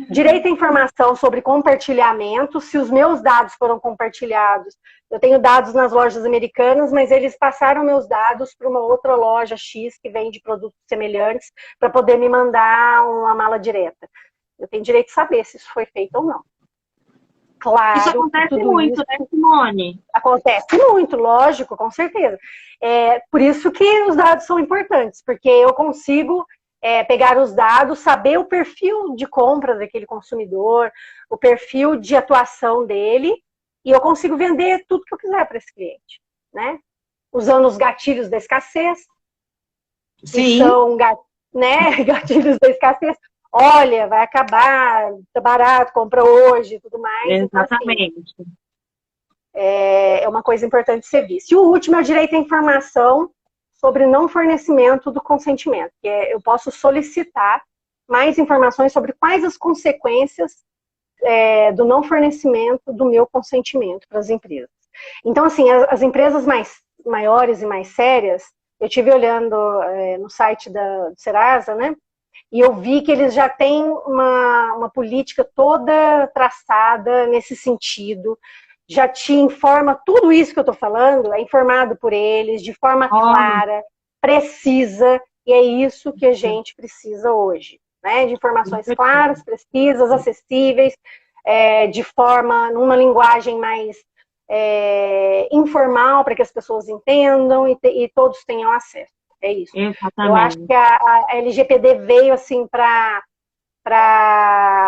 B: Direito à informação sobre compartilhamento. Se os meus dados foram compartilhados, eu tenho dados nas lojas americanas, mas eles passaram meus dados para uma outra loja X que vende produtos semelhantes para poder me mandar uma mala direta. Eu tenho direito de saber se isso foi feito ou não. Claro.
A: Isso acontece muito, né, Simone?
B: Acontece muito, lógico, com certeza. Por isso que os dados são importantes, porque eu consigo pegar os dados, saber o perfil de compra daquele consumidor, o perfil de atuação dele, e eu consigo vender tudo que eu quiser para esse cliente, né? Usando os gatilhos da escassez.
A: Sim.
B: Que são, né, gatilhos da escassez. Olha, vai acabar, tá barato, compra hoje, tudo mais.
A: Exatamente.
B: Então, assim, é uma coisa importante de ser vista. E o último é o direito à informação sobre não fornecimento do consentimento, que eu posso solicitar mais informações sobre quais as consequências do não fornecimento do meu consentimento para as empresas. Então, assim, as empresas maiores e mais sérias, eu estive olhando no site do Serasa, né? E eu vi que eles já têm uma política toda traçada nesse sentido, já te informa tudo isso que eu estou falando, é informado por eles de forma clara, precisa, e é isso que a gente precisa hoje, né? De informações claras, precisas, acessíveis, de forma, numa linguagem mais informal, para que as pessoas entendam e todos tenham acesso. É isso.
A: Exatamente.
B: Eu acho que a LGPD veio assim para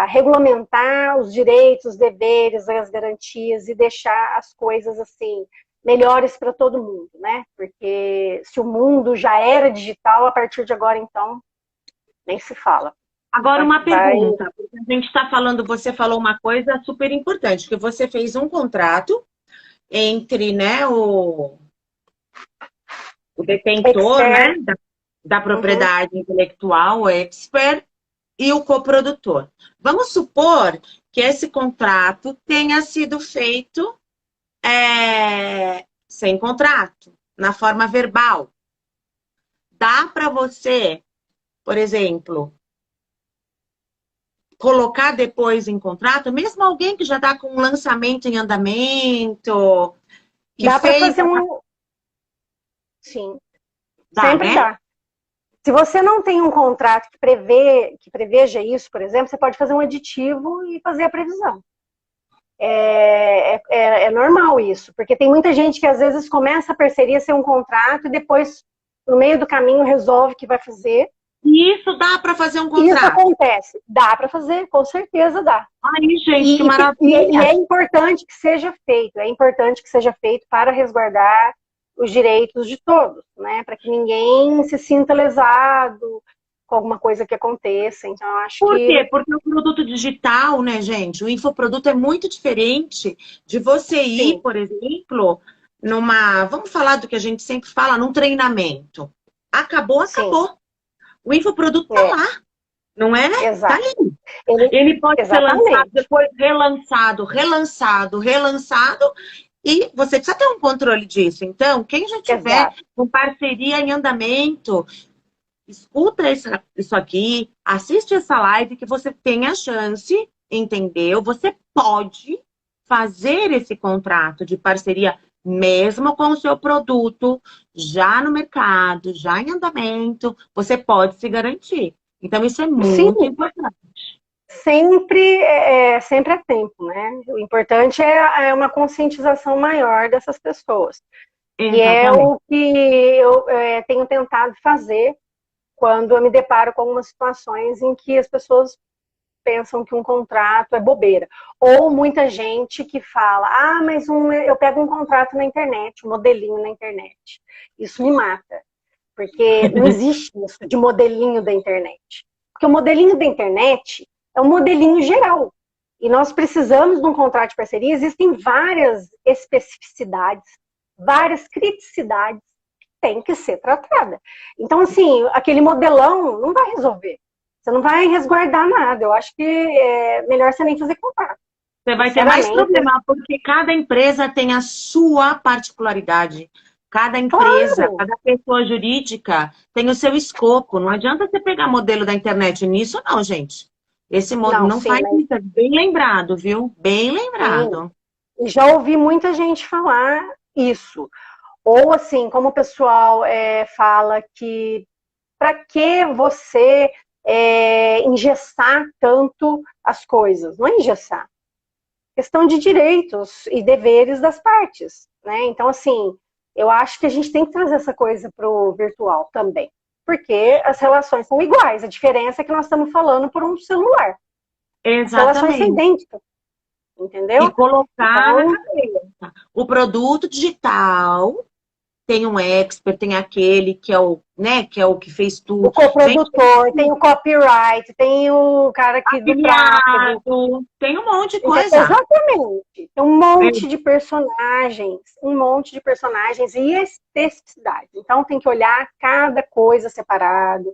B: regulamentar os direitos, os deveres, as garantias e deixar as coisas assim melhores para todo mundo, né? Porque se o mundo já era digital, a partir de agora, então, nem se fala.
A: Agora uma pergunta, porque a gente está falando, você falou uma coisa super importante, que você fez um contrato entre, né, o detentor, né, da propriedade intelectual, o expert, e o coprodutor. Vamos supor que esse contrato tenha sido feito sem contrato, na forma verbal. Dá para você, por exemplo, colocar depois em contrato, mesmo alguém que já está com um lançamento em andamento, que
B: dá para
A: fez...
B: fazer um... Sim,
A: dá,
B: sempre
A: né?
B: dá. Se você não tem um contrato que preveja isso, por exemplo, você pode fazer um aditivo e fazer a previsão. É normal isso, porque tem muita gente que às vezes começa a parceria sem um contrato e depois, no meio do caminho, resolve que vai fazer.
A: E isso dá para fazer um contrato?
B: Isso acontece. Dá para fazer, com certeza dá.
A: Aí, gente, que maravilha.
B: E é importante que seja feito. É importante que seja feito para resguardar os direitos de todos, né? Para que ninguém se sinta lesado com alguma coisa que aconteça. Então, eu acho
A: Por quê? Porque o produto digital, né, gente? O infoproduto é muito diferente de você ir,
B: Sim.
A: por exemplo, numa... Vamos falar do que a gente sempre fala, num treinamento. Acabou, acabou. Sim. O infoproduto tá lá, não é?
B: Exato.
A: Tá ali. Ele pode ser lançado, depois relançado, relançado, relançado, e você precisa ter um controle disso. Então, quem já tiver com parceria em andamento, escuta isso aqui, assiste essa live que você tem a chance, entendeu? Você pode fazer esse contrato de parceria mesmo com o seu produto já no mercado, já em andamento, você pode se garantir. Então, isso é muito importante.
B: Sempre é tempo, né? O importante é uma conscientização maior dessas pessoas. Exatamente. E é o que eu tenho tentado fazer quando eu me deparo com algumas situações em que as pessoas pensam que um contrato é bobeira. Ou muita gente que fala, mas eu pego um contrato na internet, um modelinho na internet. Isso me mata. Porque não existe isso de modelinho da internet. Porque o modelinho da internet é um modelinho geral. E nós precisamos de um contrato de parceria. Existem várias especificidades, várias criticidades que têm que ser tratadas. Então, assim, aquele modelão não vai resolver. Você não vai resguardar nada. Eu acho que é melhor você nem fazer contrato.
A: Você vai ter mais problema, porque cada empresa tem a sua particularidade. Cada empresa, cada pessoa jurídica tem o seu escopo. Não adianta você pegar modelo da internet nisso, não, gente. Esse modelo não faz isso. É bem lembrado, viu? Bem lembrado.
B: E já ouvi muita gente falar isso. Ou assim, como o pessoal fala que para que você engessar tanto as coisas? Não é engessar. Questão de direitos e deveres das partes, né? Então, assim, eu acho que a gente tem que trazer essa coisa para o virtual também. Porque as relações são iguais. A diferença é que nós estamos falando por um celular.
A: Exatamente.
B: As relações são idênticas. Entendeu?
A: E colocar na cabeça. O produto digital tem um expert, tem aquele que é o, né, que é o que fez tudo.
B: O coprodutor, tem o copyright, tem o cara que do tráfego.
A: Tem um monte de coisa.
B: Exatamente. Tem um monte de personagens, e especificidades. Então tem que olhar cada coisa separado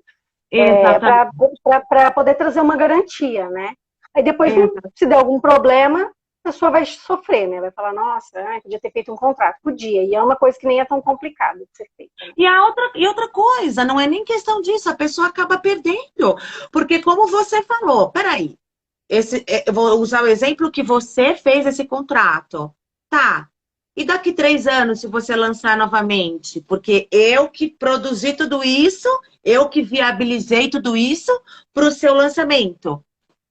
B: para poder trazer uma garantia, né? Aí depois, se der algum problema, a pessoa vai sofrer, né? Vai falar, nossa, podia ter feito um contrato. Podia, e é uma coisa que nem é tão complicada de ser feita. Né?
A: E outra coisa, não é nem questão disso, a pessoa acaba perdendo. Porque como você falou, peraí, eu vou usar o exemplo que você fez esse contrato. Tá. E daqui 3 anos, se você lançar novamente? Porque eu que produzi tudo isso, eu que viabilizei tudo isso para o seu lançamento.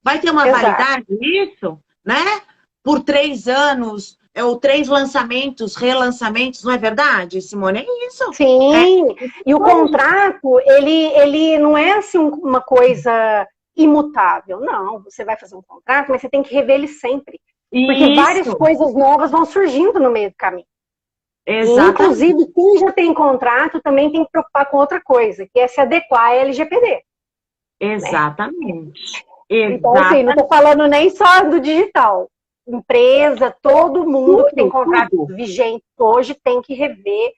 A: Vai ter uma
B: Exato.
A: validade isso, né? Por 3 anos, ou 3 lançamentos, relançamentos, não é verdade, Simone? É isso. É
B: Sim, e o contrato, ele não é assim uma coisa imutável. Não, você vai fazer um contrato, mas você tem que rever ele sempre. Porque várias
A: isso.
B: coisas novas vão surgindo no meio do caminho. E,
A: Exatamente.
B: inclusive, quem já tem contrato também tem que preocupar com outra coisa, que é se adequar à LGPD, né?
A: Exatamente.
B: Então, assim, não estou
A: Exatamente.
B: falando nem só do digital. Empresa, todo mundo que tem
A: Tudo,
B: contrato
A: tudo.
B: vigente hoje tem que rever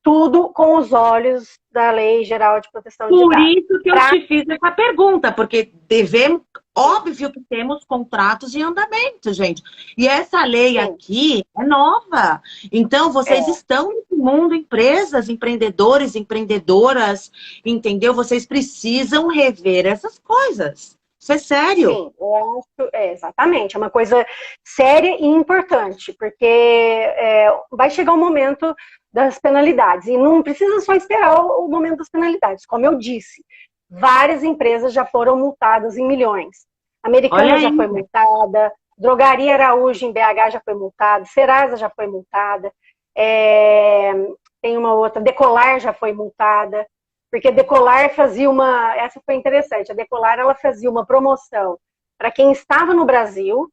B: tudo com os olhos da Lei Geral de Proteção de
A: Por
B: Dados.
A: isso que eu te fiz essa pergunta, porque devemos, óbvio que temos contratos em andamento, gente. E essa lei
B: Sim,
A: aqui é nova. Então, vocês
B: é,
A: estão no mundo, empresas, empreendedores, empreendedoras, entendeu? Vocês precisam rever essas coisas. Isso é sério.
B: sim, eu acho, exatamente, é uma coisa séria e importante, porque vai chegar o momento das penalidades, e não precisa só esperar o momento das penalidades, como eu disse, várias empresas já foram multadas em milhões.
A: Olha
B: Americana já
A: aí.
B: foi multada, Drogaria Araújo em BH já foi multada, Serasa já foi multada, é, tem uma outra, Decolar já foi multada, porque a Decolar fazia essa foi interessante, a Decolar ela fazia uma promoção para quem estava no Brasil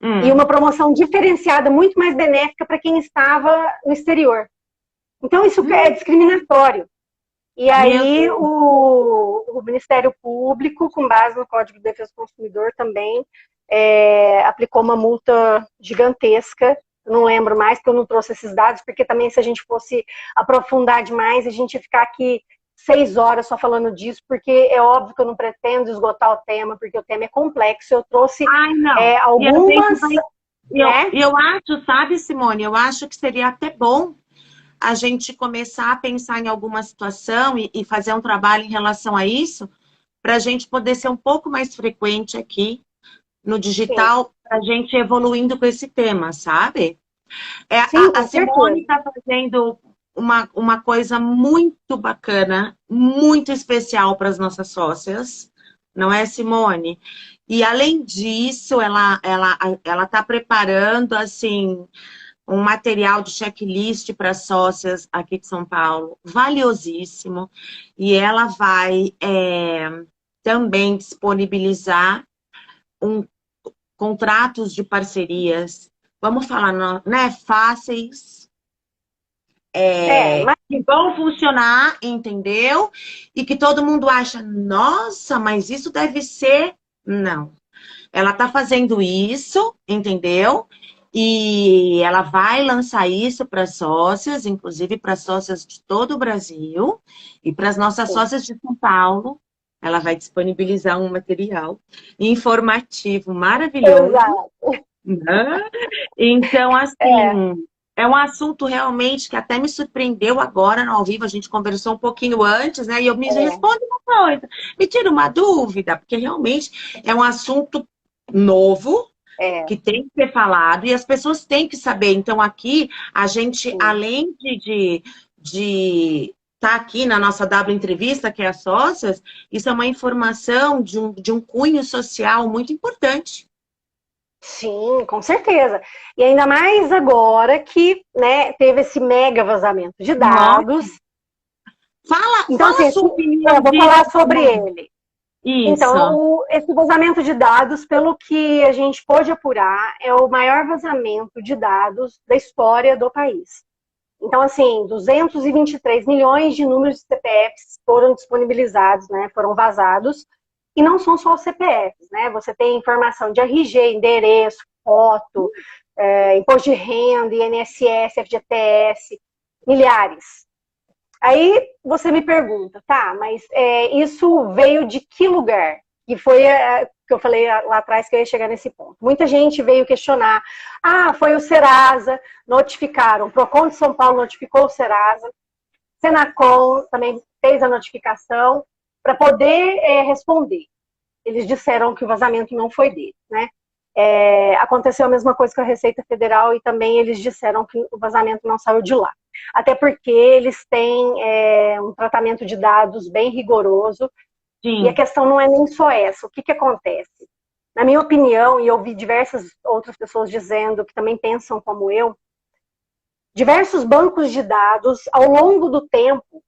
B: e uma
A: Hum.
B: promoção diferenciada muito mais benéfica para quem estava no exterior. Então isso é
A: Hum.
B: discriminatório. E
A: Meu
B: aí
A: Deus.
B: o Ministério Público, com base no Código de Defesa do Consumidor também, aplicou uma multa gigantesca. Não lembro mais, porque eu não trouxe esses dados, porque também se a gente fosse aprofundar demais, a gente ia ficar aqui 6 horas só falando disso, porque é óbvio que eu não pretendo esgotar o tema, porque o tema é complexo. Eu trouxe
A: Ai, não. E a gente
B: algumas,
A: vai.
B: né?
A: Eu acho, sabe, Simone, eu acho que seria até bom a gente começar a pensar em alguma situação e fazer um trabalho em relação a isso, para a gente poder ser um pouco mais frequente aqui no
B: Sim,
A: digital, para a gente evoluindo com esse tema, sabe?
B: sim,
A: A
B: com
A: Simone
B: certeza.
A: está fazendo uma coisa muito bacana, muito especial para as nossas sócias, não é, Simone? E além disso, ela está preparando assim um material de checklist para sócias aqui de São Paulo, valiosíssimo, e ela vai também disponibilizar um, contratos de parcerias, vamos falar, né, fáceis,
B: Mas
A: que vão funcionar, entendeu? E que todo mundo acha, nossa, mas isso deve ser. Não. Ela está fazendo isso, entendeu? E ela vai lançar isso para sócias, inclusive para sócias de todo o Brasil e para as nossas
B: sim,
A: sócias de São Paulo. Ela vai disponibilizar um material informativo maravilhoso,
B: exato.
A: né? Então,
B: É,
A: assim, é um assunto realmente que até me surpreendeu agora no ao vivo. A gente conversou um pouquinho antes, né? E eu me
B: é,
A: respondo uma coisa, me tira uma dúvida, porque realmente é um assunto novo
B: é,
A: que tem que ser falado e as pessoas têm que saber. Então, aqui, a gente,
B: sim.
A: além de estar aqui na nossa W entrevista, que é a Sócias, isso é uma informação de um cunho social muito importante.
B: Sim, com certeza. E ainda mais agora que, né, teve esse mega vazamento de
A: Nossa.
B: dados. Então,
A: Fala
B: assim,
A: a sua opinião
B: eu vou
A: disso,
B: falar sobre
A: Simone.
B: ele.
A: Isso.
B: Então, esse vazamento de dados, pelo que a gente pôde apurar, é o maior vazamento de dados da história do país. Então, assim, 223 milhões de números de CPFs foram disponibilizados, né, foram vazados, e não são só os CPFs, né? Você tem informação de RG, endereço, foto, imposto de renda, INSS, FGTS, milhares. Aí você me pergunta, tá, mas isso veio de que lugar? Que foi que eu falei lá atrás que eu ia chegar nesse ponto. Muita gente veio questionar. Ah, foi o Serasa, notificaram. O Procon de São Paulo notificou o Serasa. Senacom também fez a notificação para poder responder. Eles disseram que o vazamento não foi deles, né? Aconteceu a mesma coisa com a Receita Federal e também eles disseram que o vazamento não saiu de lá. Até porque eles têm um tratamento de dados bem rigoroso.
A: Sim.
B: E a questão não é nem só essa. O que acontece? Na minha opinião, e eu vi diversas outras pessoas dizendo que também pensam como eu, diversos bancos de dados, ao longo do tempo,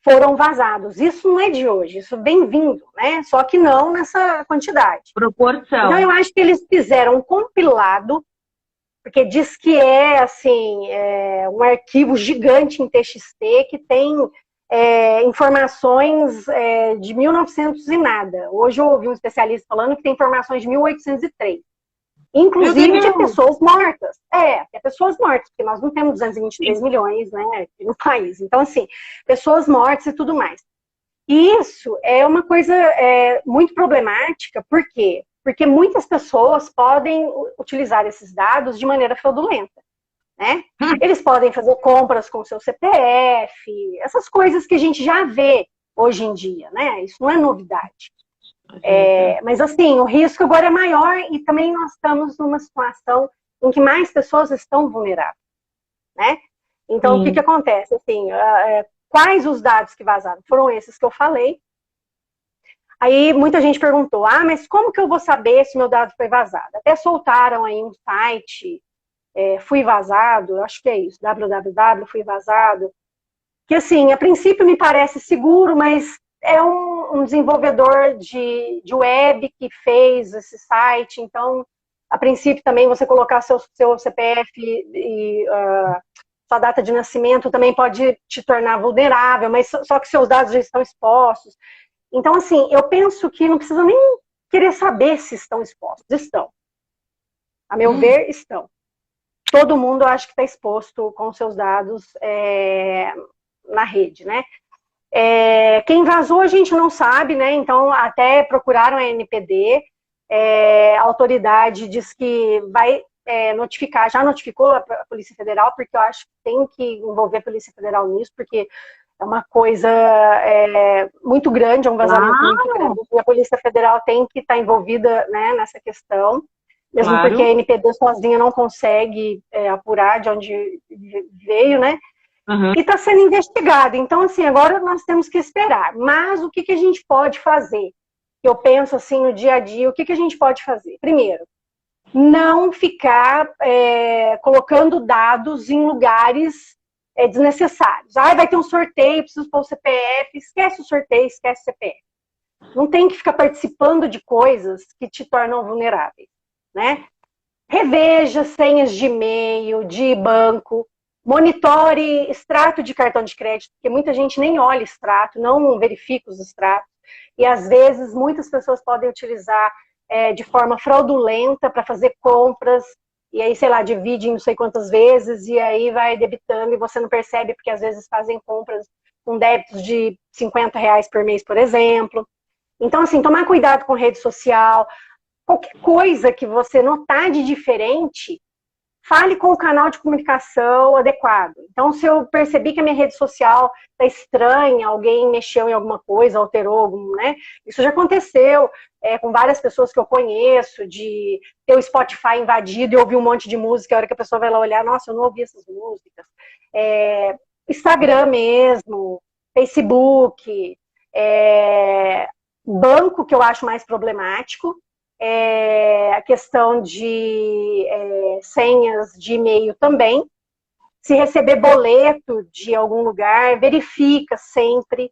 B: foram vazados. Isso não é de hoje, isso vem vindo, né? Só que não nessa quantidade.
A: Proporção.
B: Então, eu acho que eles fizeram um compilado, porque diz que assim, um arquivo gigante em TXT que tem informações de 1900 e nada. Hoje eu ouvi um especialista falando que tem informações de 1803. Inclusive de pessoas mortas. De pessoas mortas, porque nós não temos 223 milhões, né, aqui no país. Então, assim, pessoas mortas e tudo mais. E isso é uma coisa muito problemática, por quê? Porque muitas pessoas podem utilizar esses dados de maneira fraudulenta, né? Eles podem fazer compras com seu CPF, essas coisas que a gente já vê hoje em dia, né? Isso não é novidade. Mas assim, o risco agora é maior e também nós estamos numa situação em que mais pessoas estão vulneráveis, né? Então, o que acontece? Assim, quais os dados que vazaram? Foram esses que eu falei. Aí muita gente perguntou, mas como que eu vou saber se meu dado foi vazado? Até soltaram aí um site, Fui Vazado, acho que é isso, www, Fui Vazado, que assim, a princípio me parece seguro, mas é um desenvolvedor de web que fez esse site, então, a princípio também você colocar seu CPF e sua data de nascimento também pode te tornar vulnerável, mas só que seus dados já estão expostos. Então, assim, eu penso que não precisa nem querer saber se estão expostos. Estão. A meu ver, estão. Todo mundo, eu acho que está exposto com seus dados na rede, né? Quem vazou a gente não sabe, né? Então até procuraram a NPD, a autoridade diz que vai notificar, já notificou a Polícia Federal, porque eu acho que tem que envolver a Polícia Federal nisso, porque é uma coisa muito grande, é um vazamento muito grande, e a Polícia Federal tem que estar envolvida, né, nessa questão, mesmo porque a NPD sozinha não consegue apurar de onde veio, né? E está sendo investigado. Então, assim, agora nós temos que esperar. Mas o que a gente pode fazer? Eu penso, assim, no dia a dia, o que a gente pode fazer? Primeiro, não ficar colocando dados em lugares desnecessários. Vai ter um sorteio, preciso pôr o CPF. Esquece o sorteio, esquece o CPF. Não tem que ficar participando de coisas que te tornam vulneráveis, né? Reveja senhas de e-mail, de banco. Monitore extrato de cartão de crédito, porque muita gente nem olha extrato, não verifica os extratos. E, às vezes, muitas pessoas podem utilizar de forma fraudulenta para fazer compras, e aí, sei lá, divide em não sei quantas vezes, e aí vai debitando, e você não percebe, porque, às vezes, fazem compras com débitos de R$50 por mês, por exemplo. Então, assim, tomar cuidado com rede social. Qualquer coisa que você notar de diferente, fale com o canal de comunicação adequado. Então, se eu percebi que a minha rede social está estranha, alguém mexeu em alguma coisa, alterou algum, né? Isso já aconteceu com várias pessoas que eu conheço, de ter o Spotify invadido e ouvir um monte de música, a hora que a pessoa vai lá olhar, nossa, eu não ouvi essas músicas. Instagram mesmo, Facebook, banco, que eu acho mais problemático, a questão de senhas de e-mail também. Se receber boleto de algum lugar, verifica sempre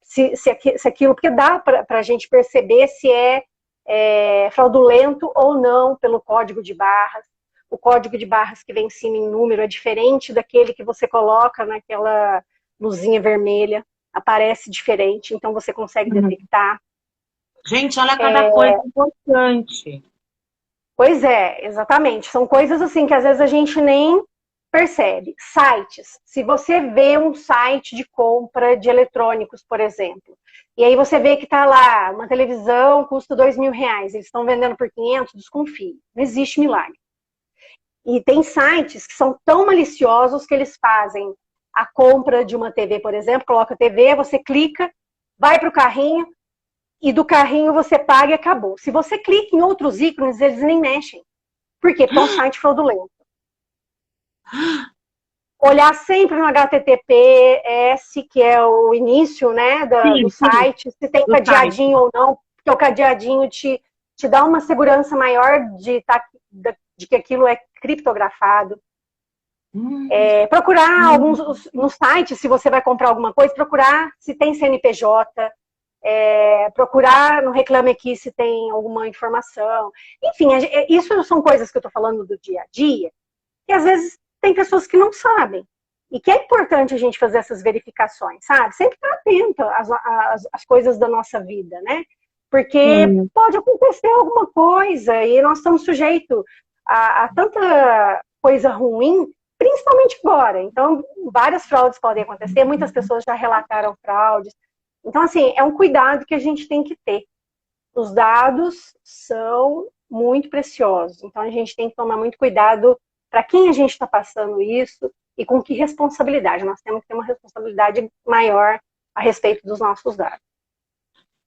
B: se aquilo, porque dá para a gente perceber se é fraudulento ou não pelo código de barras. O código de barras que vem em cima em número é diferente daquele que você coloca naquela luzinha vermelha, aparece diferente, então você consegue detectar.
A: Gente, olha cada coisa importante.
B: Pois é, exatamente. São coisas assim que às vezes a gente nem percebe. Sites. Se você vê um site de compra de eletrônicos, por exemplo, e aí você vê que está lá, uma televisão custa R$2.000, eles estão vendendo por 500, desconfie. Não existe milagre. E tem sites que são tão maliciosos que eles fazem a compra de uma TV, por exemplo, coloca a TV, você clica, vai para o carrinho, e do carrinho você paga e acabou. Se você clica em outros ícones, eles nem mexem. Por quê? Porque é um site fraudulento. Olhar sempre no HTTPS, que é o início, né, do site, se tem cadeadinho ou não, porque o cadeadinho te dá uma segurança maior de que aquilo é criptografado. Procurar alguns no site, se você vai comprar alguma coisa, procurar se tem CNPJ, procurar no Reclame Aqui se tem alguma informação. Enfim, isso são coisas que eu estou falando do dia a dia, que às vezes tem pessoas que não sabem. E que é importante a gente fazer essas verificações, sabe? Sempre estar atento às coisas da nossa vida, né? Porque pode acontecer alguma coisa e nós estamos sujeitos a tanta coisa ruim, principalmente agora. Então, várias fraudes podem acontecer, muitas pessoas já relataram fraudes. Então, assim, é um cuidado que a gente tem que ter. Os dados são muito preciosos, então a gente tem que tomar muito cuidado para quem a gente está passando isso e com que responsabilidade. Nós temos que ter uma responsabilidade maior a respeito dos nossos dados.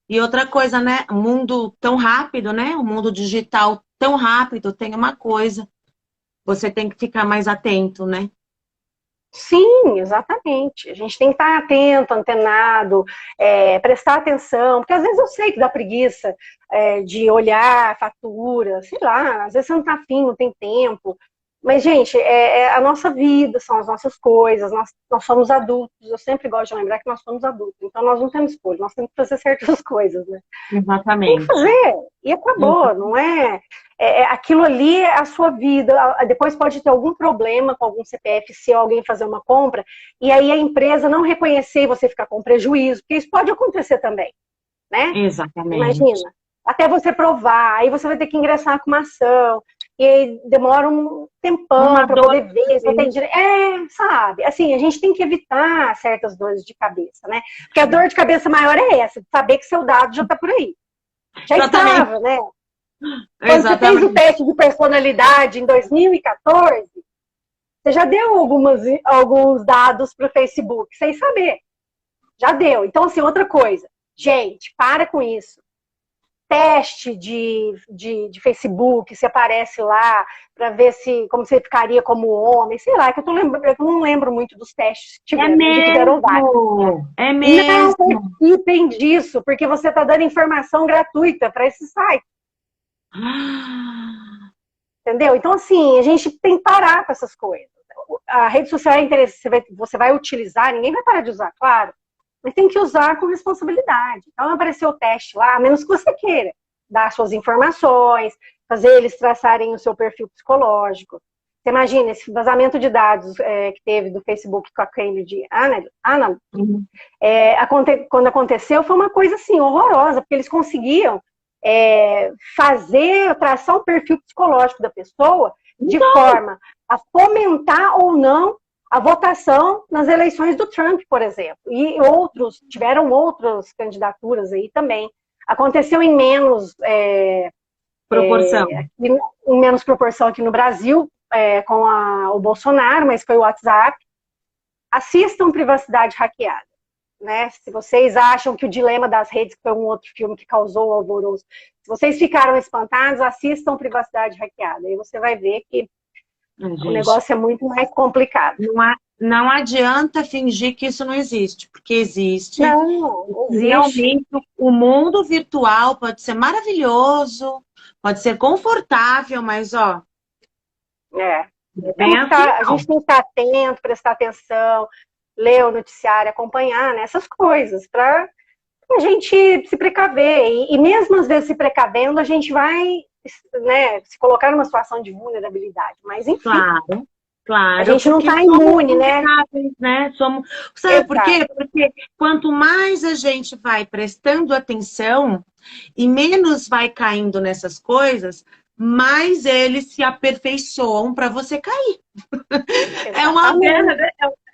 A: E outra coisa, né? O mundo tão rápido, né? O mundo digital tão rápido, tem uma coisa. Você tem que ficar mais atento, né?
B: Sim, exatamente. A gente tem que estar atento, antenado, prestar atenção, porque às vezes eu sei que dá preguiça de olhar a fatura, sei lá, às vezes você não está afim, não tem tempo. Mas, gente, é a nossa vida, são as nossas coisas, nós somos adultos. Eu sempre gosto de lembrar que nós somos adultos. Então, nós não temos escolha, nós temos que fazer certas coisas, né?
A: Exatamente.
B: Tem que fazer, e acabou, não é? Aquilo ali é a sua vida. Depois pode ter algum problema com algum CPF se alguém fazer uma compra, e aí a empresa não reconhecer e você ficar com prejuízo, porque isso pode acontecer também, né?
A: Exatamente.
B: Imagina, até você provar, aí você vai ter que ingressar com uma ação, e aí demora um tempão para poder ver, você tem direito. Sabe? Assim, a gente tem que evitar certas dores de cabeça, né? Porque a dor de cabeça maior é essa, de saber que seu dado já está por aí. Já estava, né? Quando você fez o teste de personalidade em 2014, você já deu alguns dados para o Facebook, sem saber. Já deu. Então, assim, outra coisa. Gente, para com isso. Teste de Facebook, se aparece lá, para ver como você ficaria como homem, sei lá, que eu não lembro muito dos testes que tiveram, que deram dados.
A: É mesmo.
B: Não participem disso, porque você está dando informação gratuita para esse site. Entendeu? Então, assim, a gente tem que parar com essas coisas. A rede social é interessante, você vai utilizar, ninguém vai parar de usar, claro. Mas tem que usar com responsabilidade. Então, apareceu o teste lá, a menos que você queira dar suas informações, fazer eles traçarem o seu perfil psicológico. Você imagina esse vazamento de dados que teve do Facebook com a Cambridge Analytica. Quando aconteceu, foi uma coisa assim, horrorosa, porque eles conseguiam traçar um perfil psicológico da pessoa de forma a fomentar ou não a votação nas eleições do Trump, por exemplo. E tiveram outras candidaturas aí também. Aconteceu em menos
A: proporção.
B: Em menos proporção aqui no Brasil, com o Bolsonaro, mas foi o WhatsApp. Assistam Privacidade Hackeada. Né? Se vocês acham que o Dilema das Redes foi um outro filme que causou alvoroço, se vocês ficaram espantados, assistam Privacidade Hackeada. Aí você vai ver que o negócio é muito mais complicado.
A: Não adianta fingir que isso não existe, porque existe.
B: Não existe.
A: Realmente, o mundo virtual pode ser maravilhoso, pode ser confortável, mas, ó...
B: a gente tem que estar atento, prestar atenção, ler o noticiário, acompanhar, né, essas coisas, para a gente se precaver. E mesmo às vezes se precavendo, a gente vai, né, se colocar numa situação de vulnerabilidade. Mas, enfim,
A: claro,
B: a gente não está imune, né?
A: Sabe por quê? Porque quanto mais a gente vai prestando atenção e menos vai caindo nessas coisas, mais eles se aperfeiçoam para você cair. É uma pena, né?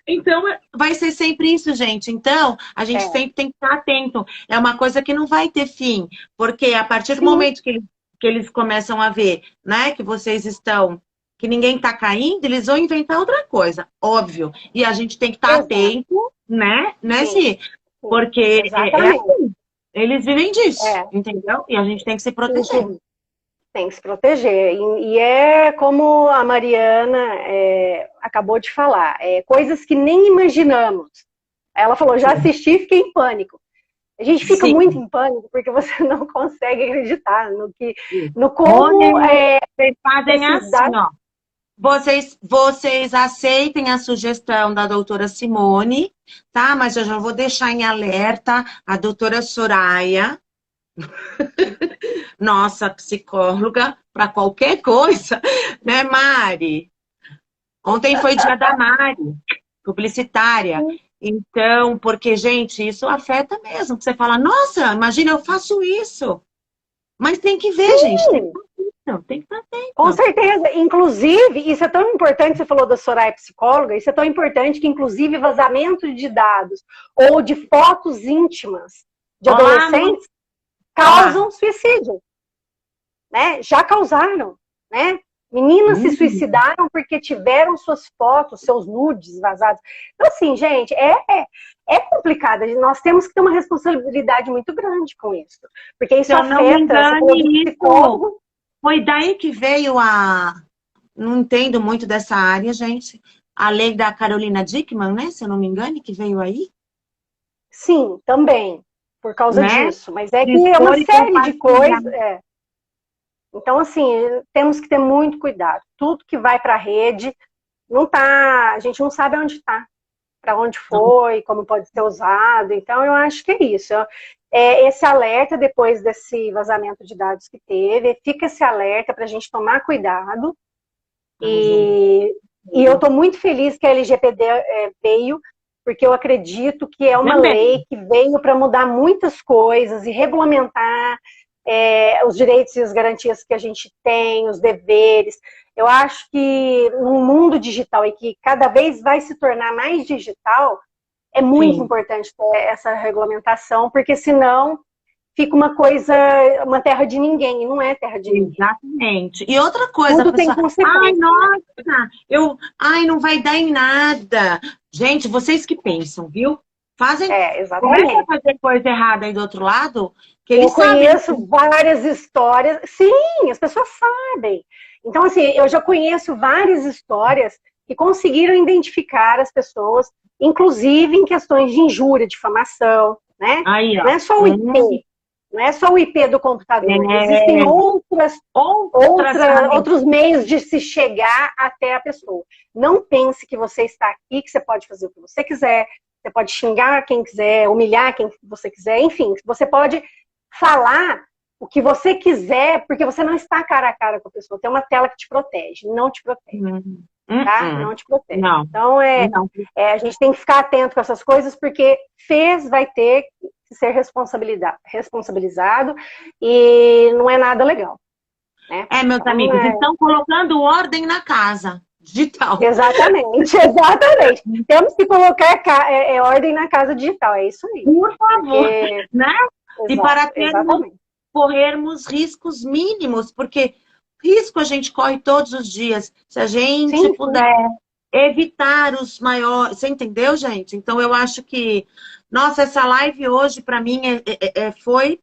A: Então, vai ser sempre isso, gente. Então, a gente sempre tem que estar atento. É uma coisa que não vai ter fim. Porque a partir do momento que eles começam a ver, né, que vocês estão, que ninguém está caindo, eles vão inventar outra coisa, óbvio. E a gente tem que estar atento, né, Gi? Porque é assim. Eles vivem disso,
B: É,
A: entendeu? E a gente tem que se proteger.
B: tem que se proteger. E é como a Mariana acabou de falar, coisas que nem imaginamos. Ela falou, já assisti e fiquei em pânico. A gente fica muito
A: Sim.
B: em pânico porque você não consegue acreditar no
A: Olha,
B: como
A: vocês fazem
B: esses
A: assim,
B: dados.
A: ó. Vocês aceitem a sugestão da doutora Simone, tá? Mas eu já vou deixar em alerta a doutora Soraya, nossa psicóloga, para qualquer coisa, né, Mari? Ontem foi dia da Mari, publicitária. Então, porque, gente, isso afeta mesmo. Você fala, nossa, imagina, eu faço isso. Mas tem que ver, gente, tem que
B: Sim,
A: estar atento, tem que estar
B: com
A: atento.
B: certeza. Inclusive, isso é tão importante, você falou da Soraya psicóloga, isso é tão importante que, inclusive, vazamento de dados ou de fotos íntimas de
A: Olá, amor.
B: adolescentes
A: Olá.
B: causam suicídio, né? Já causaram, né? Meninas se suicidaram porque tiveram suas fotos, seus nudes vazados. Então, assim, gente, é complicado. Nós temos que ter uma responsabilidade muito grande com isso. Porque
A: Se
B: isso
A: eu não me
B: afeta, você falou do
A: engane, isso
B: psicólogo.
A: foi daí que veio a. Não entendo muito dessa área, gente. A lei da Carolina Dickmann, né? Se eu não me engano, que veio aí,
B: Sim, também, por causa
A: né?
B: disso. Mas é
A: De
B: que é uma
A: expor e
B: série de
A: compartilhar.
B: coisas. Então, assim, temos que ter muito cuidado. Tudo que vai para a rede, não tá, a gente não sabe onde está, para onde foi, como pode ser usado. Então, eu acho que é isso. Esse alerta, depois desse vazamento de dados que teve, fica esse alerta para a gente tomar cuidado.
A: Arrasou.
B: E eu estou muito feliz que a LGPD veio, porque eu acredito que é uma
A: Também.
B: lei que veio para mudar muitas coisas e regulamentar os direitos e as garantias que a gente tem, os deveres. Eu acho que no mundo digital e que cada vez vai se tornar mais digital, é muito
A: Sim,
B: importante ter essa regulamentação, porque senão fica uma coisa, uma terra de ninguém, e não é terra de ninguém.
A: exatamente. E outra coisa, a
B: Tudo tem
A: pessoa, ai,
B: consequência, né?
A: nossa, ai, não vai dar em nada. Gente, vocês que pensam, viu? Fazem, começa a
B: Exatamente.
A: fazer coisa errada aí do outro lado, que
B: Eu
A: eles sabem.
B: conheço várias histórias. Sim, as pessoas sabem. Então, assim, eu já conheço várias histórias que conseguiram identificar as pessoas, inclusive em questões de injúria, difamação, né?
A: Aí,
B: Não
A: ó.
B: é só o IP, não é só o IP do computador. Existem
A: É, outras
B: outros meios de se chegar até a pessoa. Não pense que você está aqui, que você pode fazer o que você quiser, você pode xingar quem quiser, humilhar quem você quiser, enfim, você pode falar o que você quiser, porque você não está cara a cara com a pessoa. Tem uma tela que te protege, não te protege, tá? Não te protege.
A: Não,
B: Então,
A: não.
B: a gente tem que ficar atento com essas coisas, porque vai ter que ser responsabilizado e não é nada legal, né?
A: Meus
B: Então,
A: amigos, estão colocando ordem na casa digital.
B: exatamente, exatamente. Temos que colocar ordem na casa digital, é isso aí.
A: Por favor,
B: Porque,
A: né? E
B: exato,
A: para
B: exatamente.
A: corrermos riscos mínimos, porque risco a gente corre todos os dias. Se a gente
B: Sim, sim.
A: puder evitar os maiores. Você entendeu, gente? Então, eu acho que, nossa, essa live hoje, para mim, foi.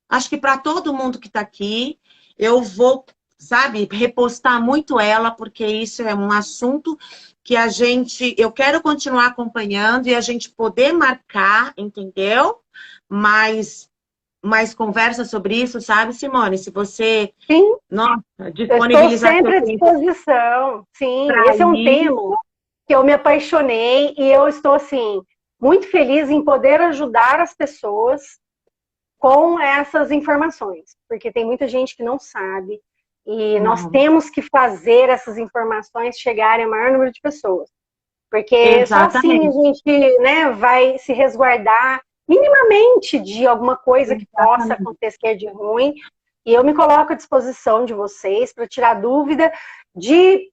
A: Acho que para todo mundo que está aqui, eu vou, sabe, repostar muito ela, porque isso é um assunto que eu quero continuar acompanhando e a gente poder marcar, entendeu? Mais conversa sobre isso, sabe, Simone? Se você,
B: Sim,
A: nossa,
B: eu estou
A: disponibilizar seu
B: sempre à
A: tempo
B: disposição. Sim,
A: para
B: esse é um
A: isso,
B: tema que eu me apaixonei e eu estou, assim, muito feliz em poder ajudar as pessoas com essas informações, porque tem muita gente que não sabe e nós
A: não,
B: temos que fazer essas informações chegarem ao maior número de pessoas, porque só assim a
A: exatamente,
B: gente, né, vai se resguardar minimamente de alguma coisa que possa
A: exatamente.
B: acontecer de ruim. E eu me coloco à disposição de vocês para tirar dúvida, de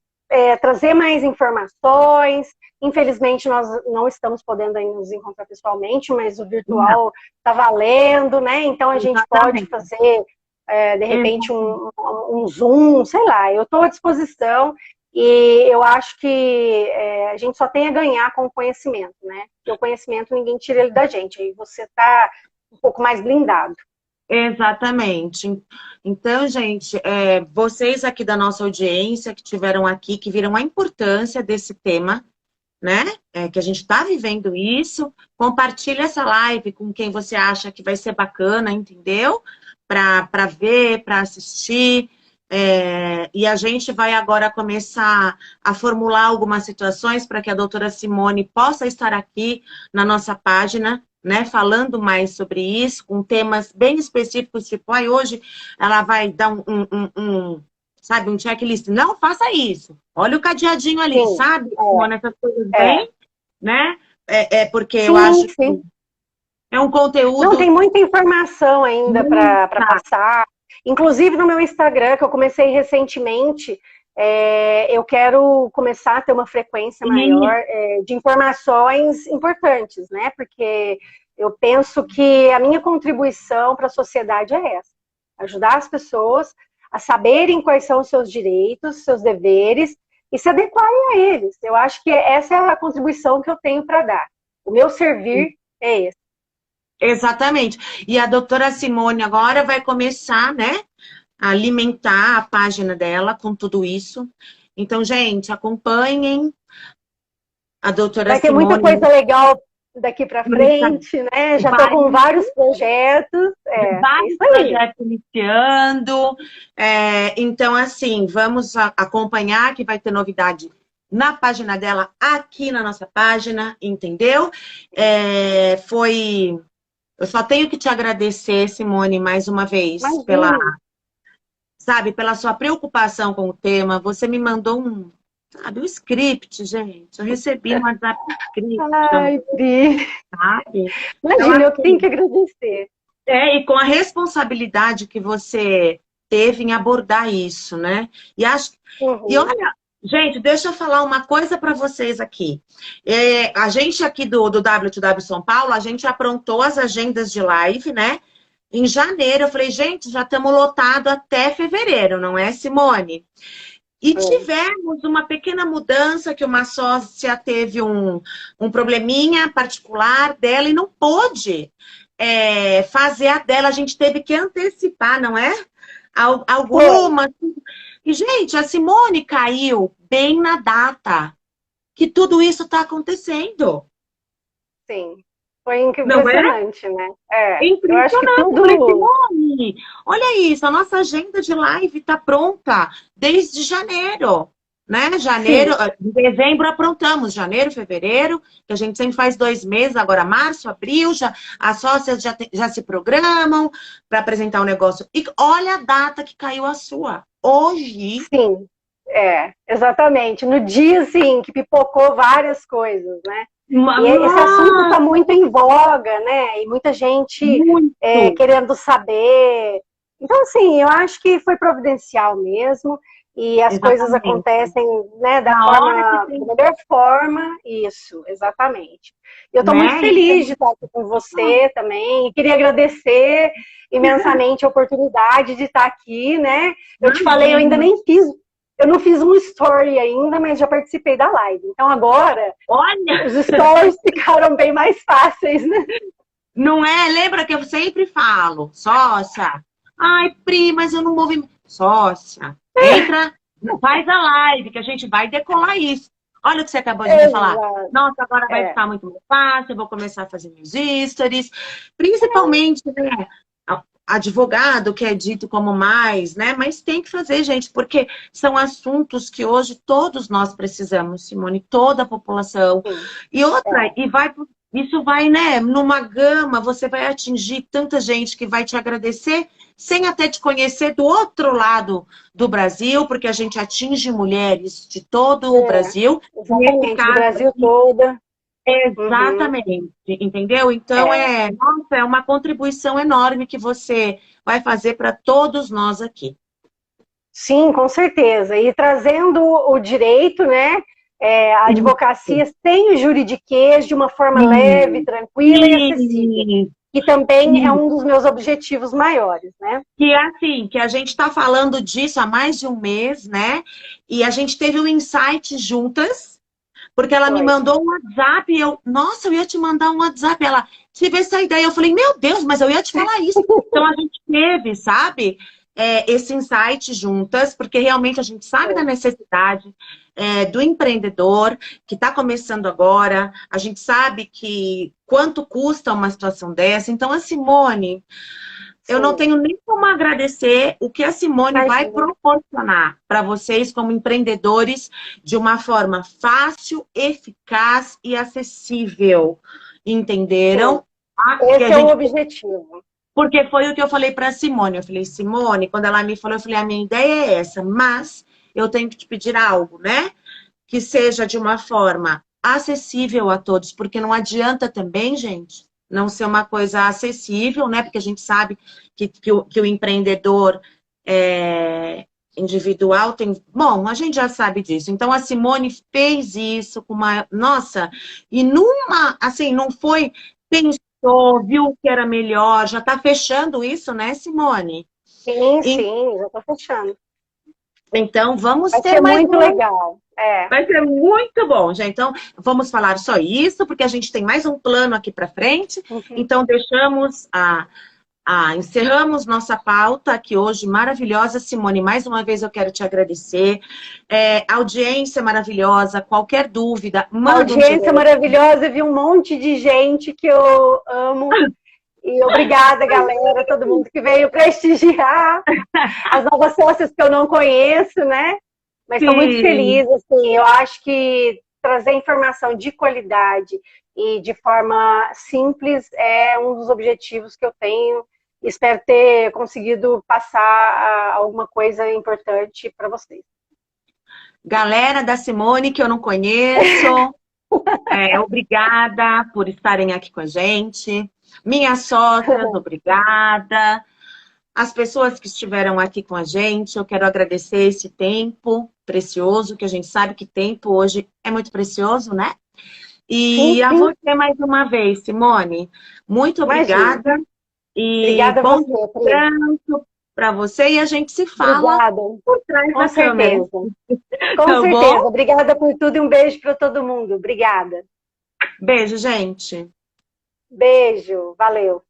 B: trazer mais informações. Infelizmente, nós não estamos podendo ainda nos encontrar pessoalmente, mas o
A: Não,
B: virtual está valendo, né? Então, a gente pode
A: exatamente.
B: fazer, de repente, um Zoom, sei lá. Eu estou à disposição e eu acho que a gente só tem a ganhar com o conhecimento, né? Porque o conhecimento ninguém tira ele da gente. Aí você está um pouco mais blindado.
A: Exatamente. Então, gente, vocês aqui da nossa audiência que tiveram aqui, que viram a importância desse tema, né? Que a gente está vivendo isso, compartilha essa live com quem você acha que vai ser bacana, entendeu? Para ver, para assistir. E a gente vai agora começar a formular algumas situações para que a doutora Simone possa estar aqui na nossa página, né, falando mais sobre isso, com temas bem específicos, tipo, hoje ela vai dar sabe, um checklist. Não faça isso. Olha o cadeadinho ali,
B: Sim,
A: sabe? Simone, essas coisas
B: é.
A: bem, né? Porque
B: Sim,
A: eu acho que
B: sim.
A: é um conteúdo...
B: Não, tem muita informação ainda para passar. Inclusive no meu Instagram, que eu comecei recentemente, eu quero começar a ter uma frequência maior de informações importantes, né? Porque eu penso que a minha contribuição para a sociedade é essa: ajudar as pessoas a saberem quais são os seus direitos, seus deveres e se adequarem a eles. Eu acho que essa é a contribuição que eu tenho para dar. O meu servir é esse.
A: Exatamente. E a doutora Simone agora vai começar, né, a alimentar a página dela com tudo isso. Então, gente, acompanhem a doutora Simone.
B: Vai ter muita coisa legal daqui para frente, né? Já estou com vários projetos.
A: Vários projetos iniciando. Então, assim, vamos acompanhar que vai ter novidade na página dela, aqui na nossa página, entendeu? Eu só tenho que te agradecer, Simone, mais uma vez, pela sua preocupação com o tema. Você me mandou um script, gente. Eu recebi um WhatsApp script.
B: Ai, Pri.
A: Sabe?
B: Imagina, então, eu tenho que agradecer.
A: E com a responsabilidade que você teve em abordar isso, né? E olha, gente, deixa eu falar uma coisa para vocês aqui. A gente aqui do W2W São Paulo, a gente aprontou as agendas de live, né? Em janeiro, eu falei, gente, já estamos lotados até fevereiro, não é, Simone? E tivemos uma pequena mudança, que uma sócia teve um probleminha particular dela e não pôde fazer a dela. A gente teve que antecipar, não é? Algumas. E, gente, a Simone caiu bem na data que tudo isso está acontecendo.
B: Sim. Foi impressionante, né?
A: Impressionante.
B: Eu acho que tudo...
A: Simone, olha isso, a nossa agenda de live está pronta desde janeiro, né? Em dezembro aprontamos, janeiro, fevereiro, que a gente sempre faz 2 meses, agora março, abril, as sócias já se programam para apresentar o negócio. E olha a data que caiu a sua, hoje.
B: Sim, exatamente. No dia, assim, que pipocou várias coisas, né? E esse assunto está muito em voga, né? E muita gente querendo saber. Então, assim, eu acho que foi providencial mesmo. E as coisas acontecem, né, da melhor forma. Isso, exatamente. Eu estou muito feliz de estar aqui com você também. E queria agradecer imensamente a oportunidade de estar aqui, né? Eu te falei, eu ainda nem fiz. Eu não fiz um story ainda, mas já participei da live. Então agora, os stories ficaram bem mais fáceis, né?
A: Não é? Lembra que eu sempre falo, sócia? Ai, Pri, mas eu não movi... Sócia, entra, faz a live, que a gente vai decolar isso. Olha o que você acabou de me falar. Nossa, agora vai ficar muito mais fácil, eu vou começar a fazer meus stories. Principalmente, né? Advogado, que é dito como mais, né? Mas tem que fazer, gente, porque são assuntos que hoje todos nós precisamos, Simone, toda a população. E outra, isso vai, né, numa gama, você vai atingir tanta gente que vai te agradecer, sem até te conhecer do outro lado do Brasil, porque a gente atinge mulheres de todo o Brasil.
B: Exatamente, do Brasil todo.
A: Exatamente, entendeu? Então, nossa, é uma contribuição enorme que você vai fazer para todos nós aqui.
B: Sim, com certeza. E trazendo o direito, né? A advocacia sem o juridiquês, de uma forma leve, tranquila e acessível. Que também é um dos meus objetivos maiores, né?
A: Que é assim, que a gente está falando disso há mais de um mês, né? E a gente teve um insight juntas, Porque ela me
B: Foi.
A: mandou um WhatsApp e eu, nossa, eu ia te mandar um WhatsApp. Ela, tive essa ideia. Eu falei, meu Deus, mas eu ia te falar isso. Então a gente teve, sabe, esse insight juntas, porque realmente a gente sabe da
B: Foi.
A: necessidade do empreendedor que está começando agora. A gente sabe que quanto custa uma situação dessa. Então, a Simone, eu não
B: Sim.
A: tenho nem como agradecer o que a Simone vai
B: Imagina.
A: proporcionar para vocês como empreendedores de uma forma fácil, eficaz e acessível.
B: Sim.
A: Entenderam? Que a
B: Esse é o
A: gente,
B: objetivo.
A: porque foi o que eu falei para a Simone. Eu falei, Simone, quando ela me falou, eu falei, a minha ideia é essa, mas eu tenho que te pedir algo, né? Que seja de uma forma acessível a todos, porque não adianta também, gente, não ser uma coisa acessível, né? Porque a gente sabe que o empreendedor individual tem. Bom, a gente já sabe disso. Então a Simone fez isso com uma. Nossa, e numa. Assim, não foi. Pensou, viu que era melhor, já está fechando isso, né, Simone?
B: Sim, sim, já estou fechando.
A: Então, vamos
B: Vai
A: ter
B: ser
A: mais
B: muito
A: uma.
B: legal. É.
A: Vai ser muito bom, já. Então, vamos falar só isso, porque a gente tem mais um plano aqui para frente.
B: Uhum.
A: Então, deixamos encerramos nossa pauta aqui hoje, maravilhosa. Simone, mais uma vez eu quero te agradecer. Audiência maravilhosa, qualquer dúvida, manda um
B: Audiência
A: direct.
B: maravilhosa, vi um monte de gente que eu amo. E obrigada, galera, todo mundo que veio prestigiar, as novas sócias que eu não conheço, né? Mas estou muito
A: Sim.
B: feliz, assim, eu acho que trazer informação de qualidade e de forma simples é um dos objetivos que eu tenho. Espero ter conseguido passar alguma coisa importante para vocês.
A: Galera da Simone, que eu não conheço, obrigada por estarem aqui com a gente. Minhas sócias, obrigada. As pessoas que estiveram aqui com a gente, eu quero agradecer esse tempo precioso, que a gente sabe que tempo hoje é muito precioso, né?
B: Sim,
A: E a
B: sim,
A: você mais uma vez, Simone, muito
B: imagina.
A: obrigada e
B: Obrigada a
A: bom
B: você, Pri.
A: descanso para você e a gente se fala
B: Obrigada,
A: por trás
B: com
A: da câmera,
B: certeza. Com
A: tá
B: certeza.
A: bom?
B: Obrigada por tudo e um beijo para todo mundo. Obrigada.
A: Beijo, gente.
B: Beijo. Valeu.